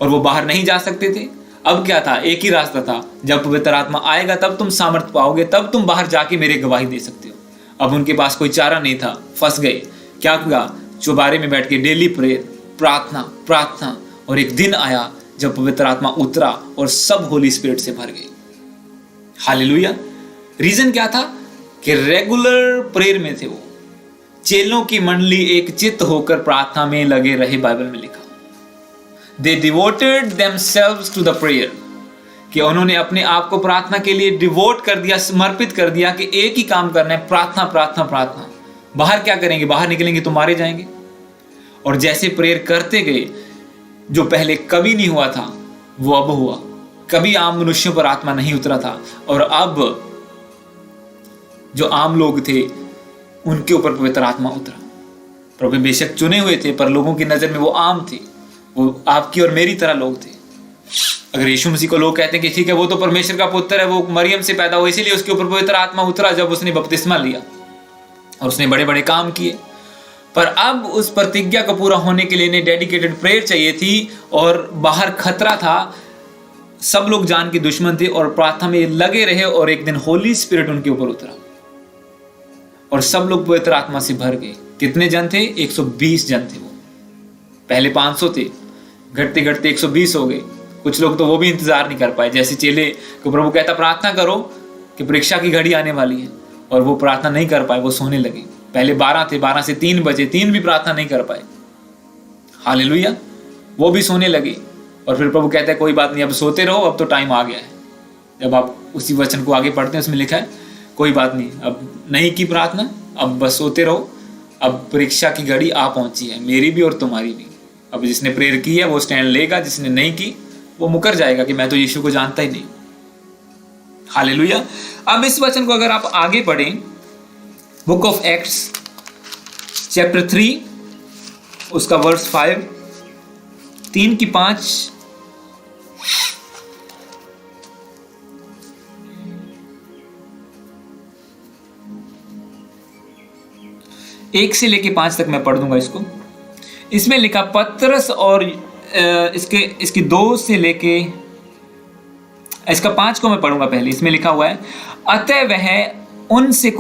[SPEAKER 1] और वो बाहर नहीं जा सकते थे। अब क्या था? एक ही रास्ता था, जब पवित्र आत्मा आएगा तब तुम सामर्थ पाओगे, तब तुम बाहर जाके मेरे गवाही दे सकते हो। अब उनके पास कोई चारा नहीं था, फंस गए। क्या किया? चौबारे में बैठ के डेली प्रेयर, प्रार्थना प्रार्थना। और एक दिन आया जब पवित्र आत्मा उतरा और सब होली स्पिरिट से भर गए। हालेलुया। रीजन क्या था? कि रेगुलर प्रेयर में थे वो। चेलों की मंडली एक चित्त होकर प्रार्थना में लगे रहे, बाइबल में लिखा। They devoted themselves to the prayer, कि उन्होंने अपने आप को प्रार्थना के लिए डिवोट कर दिया, समर्पित कर दिया कि एक ही काम करना है, प्रार्थना प्रार्थना प्रार्थना। बाहर क्या करेंगे? बाहर निकलेंगे तो मारे जाएंगे। और जैसे प्रेयर करते गए, जो पहले कभी नहीं हुआ था वो अब हुआ। कभी आम मनुष्यों पर आत्मा नहीं उतरा था, और अब जो आम लोग थे उनके ऊपर पवित्र आत्मा उतरा। प्रभु बेशक चुने हुए थे, पर लोगों की नजर में वो आम थे, वो आपकी और मेरी तरह लोग थे। अगर यीशु मसीह को लोग कहते हैं कि ठीक है वो तो परमेश्वर का पुत्र है, वो मरियम से पैदा हुआ, इसीलिए उसके ऊपर पवित्र आत्मा उतरा जब उसने बपतिस्मा लिया और उसने बड़े बड़े काम किए। पर अब उस प्रतिज्ञा को पूरा होने के लिए इन्हें डेडिकेटेड प्रेयर चाहिए थी, और बाहर खतरा था, सब लोग जान के दुश्मन थे, और प्रार्थना में लगे रहे। और एक दिन होली स्पिरिट उनके ऊपर उतरा और सब लोग पवित्र आत्मा से भर गए। कितने जन थे? 120 जन थे। वो पहले 500 थे, घटते घटते 120 हो गए। कुछ लोग तो वो भी इंतजार नहीं कर पाए। जैसे चेले को प्रभु कहता प्रार्थना करो कि परीक्षा की घड़ी आने वाली है, और वो प्रार्थना नहीं कर पाए, वो सोने लगे। पहले 12 थे, 12 से 3 बजे, 3 भी प्रार्थना नहीं कर पाए। हालेलुया। वो भी सोने लगे। और फिर प्रभु कहता है कोई बात नहीं, अब सोते रहो, अब तो टाइम आ गया है। जब आप उसी वचन को आगे पढ़ते हैं उसमें लिखा है कोई बात नहीं, अब नहीं की प्रार्थना, अब बस सोते रहो, अब परीक्षा की घड़ी आ पहुंची है, मेरी भी और तुम्हारी भी। अब जिसने प्रेयर की है वो स्टैंड लेगा, जिसने नहीं की वो मुकर जाएगा कि मैं तो यीशु को जानता ही नहीं। हालेलुया। अब इस वचन को अगर आप आगे पढ़ें, बुक ऑफ एक्ट्स चैप्टर 3 उसका वर्स 5, 3 की 5, एक से लेके 5 तक मैं पढ़ दूंगा इसको। इसमें लिखा पतरस और इसकी 2 से लेके इसका 5 को मैं पढ़ूंगा पहले। इसमें लिखा हुआ है अतः वह उनसे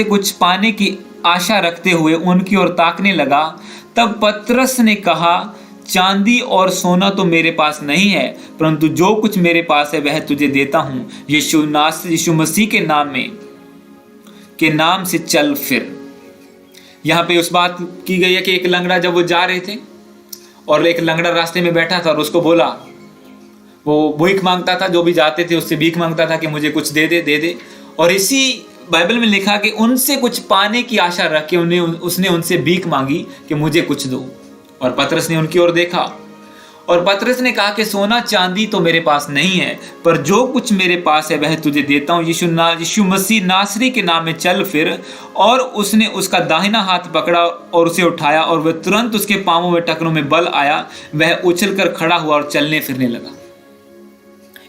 [SPEAKER 1] कुछ पाने की आशा रखते हुए उनकी ओर ताकने लगा। तब पतरस ने कहा चांदी और सोना तो मेरे पास नहीं है, परंतु जो कुछ मेरे पास है वह तुझे देता हूं। यीशु मसीह के नाम से चल फिर। यहाँ पे उस बात की गई है कि एक लंगड़ा जब वो जा रहे थे और एक लंगड़ा रास्ते में बैठा था और उसको बोला, वो भीख मांगता था, जो भी जाते थे उससे भीख मांगता था कि मुझे कुछ दे दे। और इसी बाइबल में लिखा कि उनसे कुछ पाने की आशा रख के उसने उनसे भीख मांगी कि मुझे कुछ दो। और पतरस ने उनकी ओर देखा और पतरस ने कहा कि सोना चांदी तो मेरे पास नहीं है, पर जो कुछ मेरे पास है वह तुझे देता हूँ। यीशु मसीह नासरी के नाम में चल फिर। और उसने उसका दाहिना हाथ पकड़ा और उसे उठाया, और वह तुरंत उसके पांवों में टखनों में बल आया। वह उछलकर खड़ा हुआ और चलने फिरने लगा।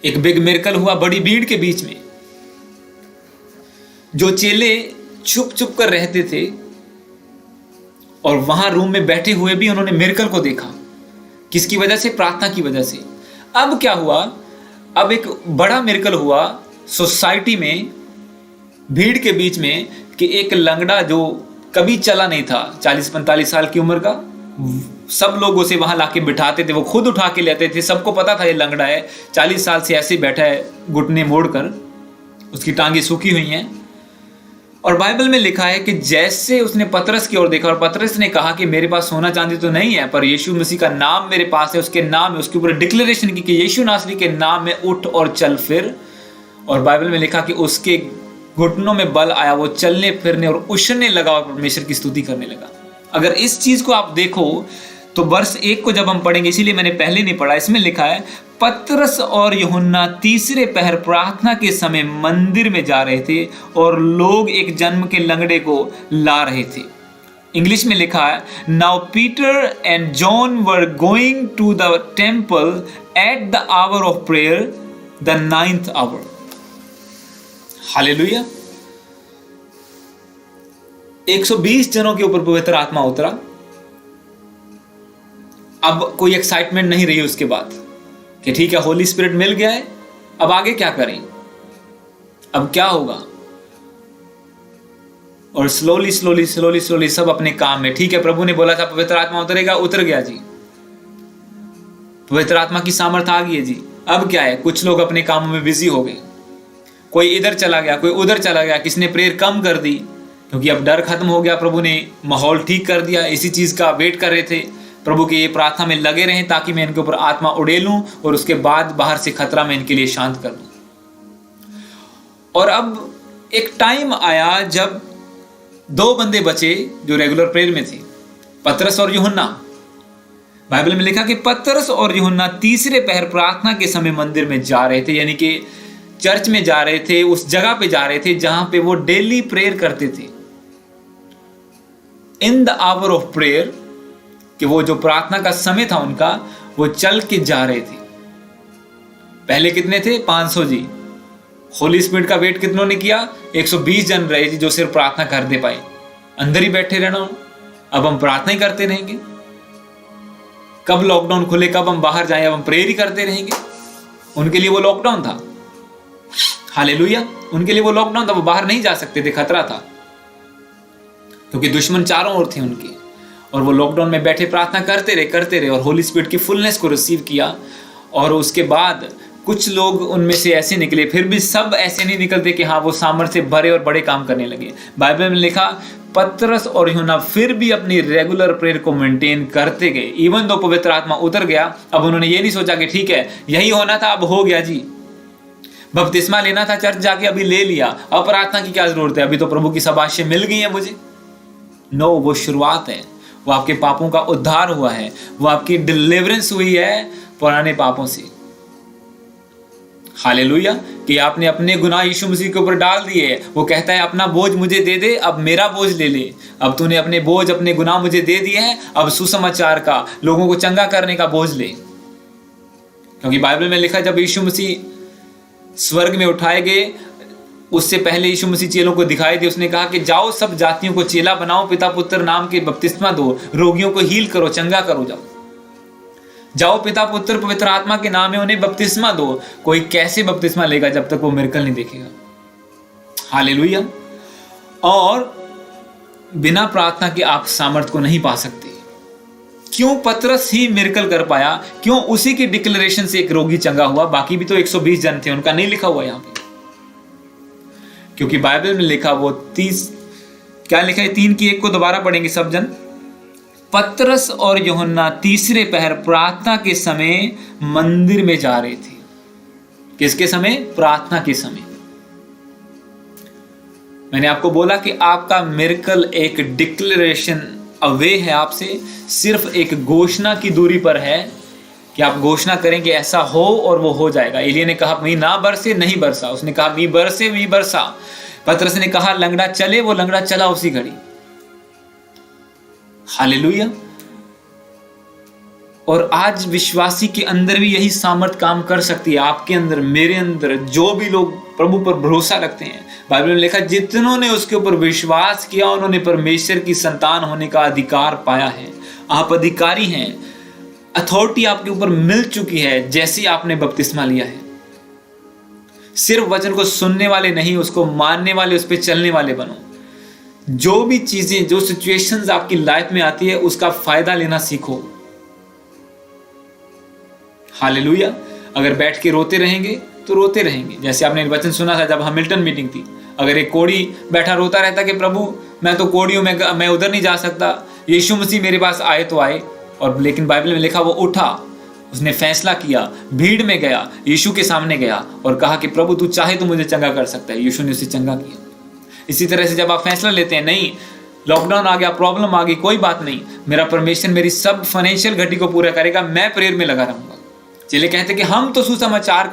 [SPEAKER 1] एक बिग मिरेकल हुआ बड़ी भीड़ के बीच में। जो चेले छुप छुप कर रहते थे और वहां रूम में बैठे हुए भी उन्होंने मिरेकल को देखा। किसकी वजह से? प्रार्थना की वजह से। अब क्या हुआ? अब एक बड़ा मिरेकल हुआ सोसाइटी में, भीड़ के बीच में, कि एक लंगड़ा जो कभी चला नहीं था, 40-45 साल की उम्र का, सब लोग उसे वहां लाके बिठाते थे, वो खुद उठा के लेते थे। सबको पता था ये लंगड़ा है, 40 साल से ऐसे बैठा है घुटने मोड़कर, उसकी टांगे सूखी हुई हैं। और बाइबल में लिखा है कि जैसे उसने पतरस की ओर देखा और पतरस ने कहा कि मेरे पास सोना चांदी तो नहीं है, पर यीशु मसीह का नाम मेरे पास है, उसके नाम में, उसके ऊपर डिक्लेरेशन की कि यीशु नासरी के नाम में उठ और चल फिर। और बाइबल में लिखा कि उसके घुटनों में बल आया, वो चलने फिरने और उछलने लगा और परमेश्वर की स्तुति करने लगा। अगर इस चीज को आप देखो तो वर्ष 1 को जब हम पढ़ेंगे, इसीलिए मैंने पहले नहीं पढ़ा, इसमें लिखा है पतरस और यूहन्ना तीसरे पहर प्रार्थना के समय मंदिर में जा रहे थे और लोग एक जन्म के लंगड़े को ला रहे थे। इंग्लिश में लिखा है, now Peter and John were going to the temple at the hour of prayer, the 9th hour. Hallelujah. 120 जनों के ऊपर पवित्र आत्मा उतरा। अब कोई एक्साइटमेंट नहीं रही उसके बाद कि ठीक है होली स्पिरिट मिल गया है, अब आगे क्या करें, अब क्या होगा। और स्लोली स्लोली स्लोली स्लोली सब अपने काम में। ठीक है, प्रभु ने बोला था पवित्र आत्मा उतरेगा, उतर गया जी, पवित्र आत्मा की सामर्थ आ गई है जी। अब क्या है, कुछ लोग अपने कामों में बिजी हो गए, कोई इधर चला गया, कोई उधर चला गया, किसने प्रेयर कम कर दी क्योंकि अब डर खत्म हो गया। प्रभु ने माहौल ठीक कर दिया, इसी चीज का वेट कर रहे थे प्रभु के ये प्रार्थना में लगे रहें ताकि मैं इनके ऊपर आत्मा उड़ेलूं और उसके बाद बाहर से खतरा मैं इनके लिए शांत कर दूं। और अब एक टाइम आया जब 2 बंदे बचे जो रेगुलर प्रेयर में थे, पतरस और यूहन्ना। बाइबल में लिखा कि पतरस और यूहन्ना तीसरे पहर प्रार्थना के समय मंदिर में जा रहे थे, यानी कि चर्च में जा रहे थे, उस जगह पे जा रहे थे जहां पे वो डेली प्रेयर करते थे। In the hour of prayer, कि वो जो प्रार्थना का समय था उनका, वो चल के जा रहे थे। पहले कितने थे? 500 जी। होली स्पिरिट का वेट कितनों ने किया? 120 जन रहे जी जो सिर्फ प्रार्थना कर दे पाए। अंदर ही बैठे रहना, अब हम प्रार्थना ही करते रहेंगे। कब लॉकडाउन खुले, कब हम बाहर जाएं, अब हम प्रेयर ही करते रहेंगे। उनके लिए वो लॉकडाउन था। हालेलुया। उनके लिए वो लॉकडाउन था, वो बाहर नहीं जा सकते थे, खतरा था क्योंकि दुश्मन चारों ओर थे उनके। और वो लॉकडाउन में बैठे प्रार्थना करते रहे और होली स्पिरिट की फुलनेस को रिसीव किया। और उसके बाद कुछ लोग उनमें से ऐसे निकले, फिर भी सब ऐसे नहीं निकलते कि हाँ वो सामर्थ्य से भरे और बड़े काम करने लगे। बाइबल में लिखा पतरस और यूहन्ना फिर भी अपनी रेगुलर प्रेयर को मेंटेन करते गए, इवन दो पवित्र आत्मा उतर गया। अब उन्होंने ये नहीं सोचा कि ठीक है यही होना था, अब हो गया जी, बपतिस्मा लेना था चर्च जाके, अभी ले लिया, अब प्रार्थना की क्या जरूरत है, अभी तो प्रभु की शाबाशी मिल गई है मुझे। नो, वो शुरुआत है, वो आपके पापों का उद्धार हुआ है, वो आपकी डिलीवरेंस हुई है पुराने पापों से। हालेलुया। कि आपने अपने गुनाह यीशु मसीह के ऊपर डाल दिए। वो कहता है अपना बोझ मुझे दे दे, अब मेरा बोझ ले ले। अब तूने अपने बोझ, अपने गुनाह मुझे दे दिए हैं, अब सुसमाचार का, लोगों को चंगा करने का बोझ ले। क्योंकि बाइबल में लिखा जब यीशु मसीह स्वर्ग में उठाए गए, उससे पहले यीशु मसीह चेलों को दिखाई दे, उसने कहा कि जाओ सब जातियों को चेला बनाओ, पिता पुत्र नाम के बपतिस्मा दो, रोगियों को हील करो, चंगा करो। जाओ पिता पुत्र पवित्र आत्मा के नाम में उन्हें बपतिस्मा दो। कोई कैसे बपतिस्मा लेगा जब तक वो मिरेकल नहीं देखेगा। हालेलुया। और बिना प्रार्थना के आप सामर्थ को नहीं पा सकते। क्यों पतरस ही मिरेकल कर पाया? क्यों उसी की डिक्लेरेशन से एक रोगी चंगा हुआ? बाकी भी तो 120 जन थे, उनका नहीं लिखा हुआ यहां पे। क्योंकि बाइबल में लिखा वो 30, क्या लिखा है, 3:1 को दोबारा पढ़ेंगे सब जन। पतरस और यूहन्ना तीसरे पहर प्रार्थना के समय मंदिर में जा रहे थे। किसके समय? प्रार्थना के समय। मैंने आपको बोला कि आपका मिरेकल एक डिक्लेरेशन अवे है, आपसे सिर्फ एक घोषणा की दूरी पर है कि आप घोषणा करें कि ऐसा हो और वो हो जाएगा। एलिय्याह ने कहा मी ना बरसे, नहीं बरसा। उसने कहा मी बरसे, मी बरसा। पतरस ने कहा लंगड़ा चले, वो लंगड़ा चला उसी घड़ी। हालेलुया। और आज विश्वासी के अंदर भी यही सामर्थ काम कर सकती है, आपके अंदर, मेरे अंदर, जो भी लोग प्रभु पर भरोसा रखते हैं। बाइबल में लिखा जितनों ने उसके ऊपर विश्वास किया उन्होंने परमेश्वर की संतान होने का अधिकार पाया है। आप अधिकारी हैं, अथॉरिटी आपके ऊपर मिल चुकी है जैसे ही आपने बपतिस्मा लिया है। सिर्फ वचन को सुनने वाले नहीं, उसको मानने वाले, उस पर चलने वाले बनो। जो भी चीजें, जो सिचुएशंस आपकी लाइफ में आती है उसका फायदा लेना सीखो। हालेलुया। अगर बैठ के रोते रहेंगे तो रोते रहेंगे। जैसे आपने वचन सुना था जब हैमिल्टन मीटिंग थी, अगर एक कोढ़ी बैठा रोता रहता कि प्रभु मैं तो कोढ़ी हूं, मैं उधर नहीं जा सकता, यीशु मसीह मेरे पास आए तो आए। और लेकिन बाइबल में लिखा वो उठा, उसने फैसला किया, भीड़ में गया, यीशु के सामने गया और कहा कि प्रभु तू चाहे तो मुझे चंगा कर सकता है। यीशु ने उसे चंगा किया। इसी तरह से जब आप फैसला लेते हैं, नहीं लॉकडाउन आ गया, प्रॉब्लम आ गई, कोई बात नहीं, मेरा परमेश्वर मेरी सब फाइनेंशियल घटी को पूरा करेगा, मैं प्रेयर में लगा रहूंगा। चलिए कहते कि हम तो सुसमाचार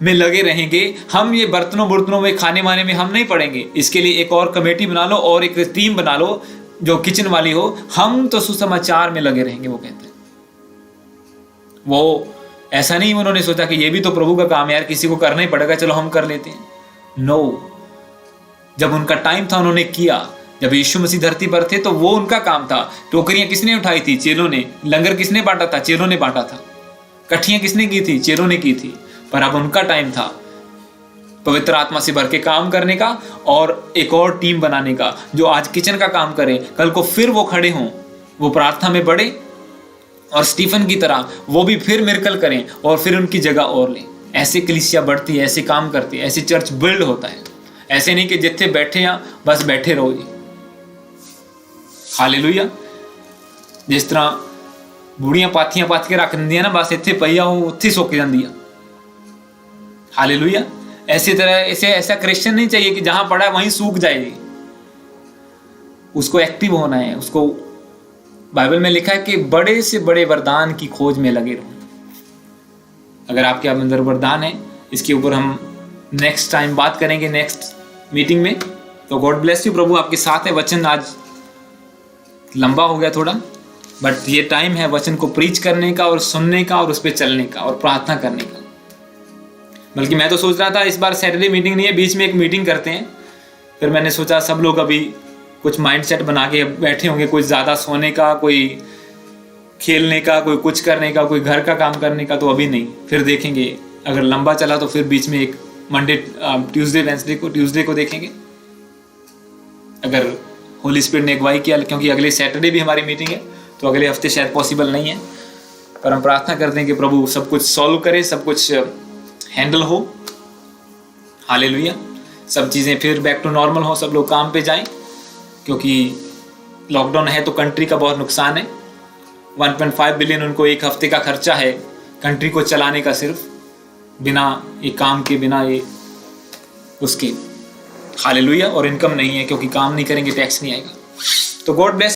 [SPEAKER 1] में लगे रहेंगे, हम ये बर्तनों में खाने वाने में हम नहीं पड़ेंगे। इसके लिए एक और कमेटी बना लो और एक टीम बना लो जो किचन वाली हो, हम तो सुसमाचार में लगे रहेंगे। वो कहते हैं, वो ऐसा नहीं उन्होंने सोचा कि ये भी तो प्रभु का काम है यार, किसी को करना ही पड़ेगा, चलो हम कर लेते हैं। नो, जब उनका टाइम था उन्होंने किया। जब यीशु मसीह धरती पर थे तो वो उनका काम था। टोकरियां किसने उठाई थी? चेलों ने। लंगर किसने बांटा था? चेलों ने बांटा था। कठियां किसने की थी? चेलों ने की थी। पर अब उनका टाइम था पवित्र आत्मा से भर के काम करने का और एक और टीम बनाने का, जो आज किचन का काम करे, कल को फिर वो खड़े हों, वो प्रार्थना में बढ़े और स्टीफन की तरह वो भी फिर मिरेकल करें और फिर उनकी जगह और लें। ऐसे कलीसिया बढ़ती है, ऐसे काम करती है, ऐसे चर्च बिल्ड होता है। ऐसे नहीं कि जिथे बैठे हैं बस बैठे रहो जी। हालेलुया। जिस तरह बूढ़ियां पाथियां पाथ के रख दिंदियां ना, बस इत्थे पई आ उत्थे सुक जांदी आ। हालेलुया। ऐसी तरह ऐसा क्रिश्चियन नहीं चाहिए कि जहां पड़ा वहीं सूख जाएगी। उसको एक्टिव होना है। उसको बाइबल में लिखा है कि बड़े से बड़े वरदान की खोज में लगे रहो। अगर आपके अंदर वरदान है, इसके ऊपर हम नेक्स्ट टाइम बात करेंगे, नेक्स्ट मीटिंग में। तो गॉड ब्लेस यू। प्रभु आपके साथ है। वचन आज लंबा हो गया थोड़ा, बट ये टाइम है वचन को प्रीच करने का और सुनने का और उस पर चलने का और प्रार्थना करने का। बल्कि मैं तो सोच रहा था इस बार सैटरडे मीटिंग नहीं है, बीच में एक मीटिंग करते हैं। फिर मैंने सोचा सब लोग अभी कुछ माइंडसेट बना के बैठे होंगे, कोई ज़्यादा सोने का, कोई खेलने का, कोई कुछ करने का, कोई घर का काम करने का, तो अभी नहीं। फिर देखेंगे अगर लंबा चला तो फिर बीच में एक मंडे, ट्यूसडे, वेंसडे को, ट्यूसडे को देखेंगे अगर होली स्पिरिट ने अगुवाई किया। क्योंकि अगले सैटरडे भी हमारी मीटिंग है, तो अगले हफ्ते शायद पॉसिबल नहीं है। पर हम प्रार्थना करते हैं कि प्रभु सब कुछ सॉल्व करे, सब कुछ हैंडल हो। हालेलुया। सब चीज़ें फिर बैक टू नॉर्मल हो, सब लोग काम पे जाएं। क्योंकि लॉकडाउन है तो कंट्री का बहुत नुकसान है। 1.5 बिलियन उनको एक हफ्ते का खर्चा है कंट्री को चलाने का, सिर्फ बिना ये काम के, बिना ये उसके। हालेलुया। और इनकम नहीं है क्योंकि काम नहीं करेंगे टैक्स नहीं आएगा। तो गॉड ब्लेस।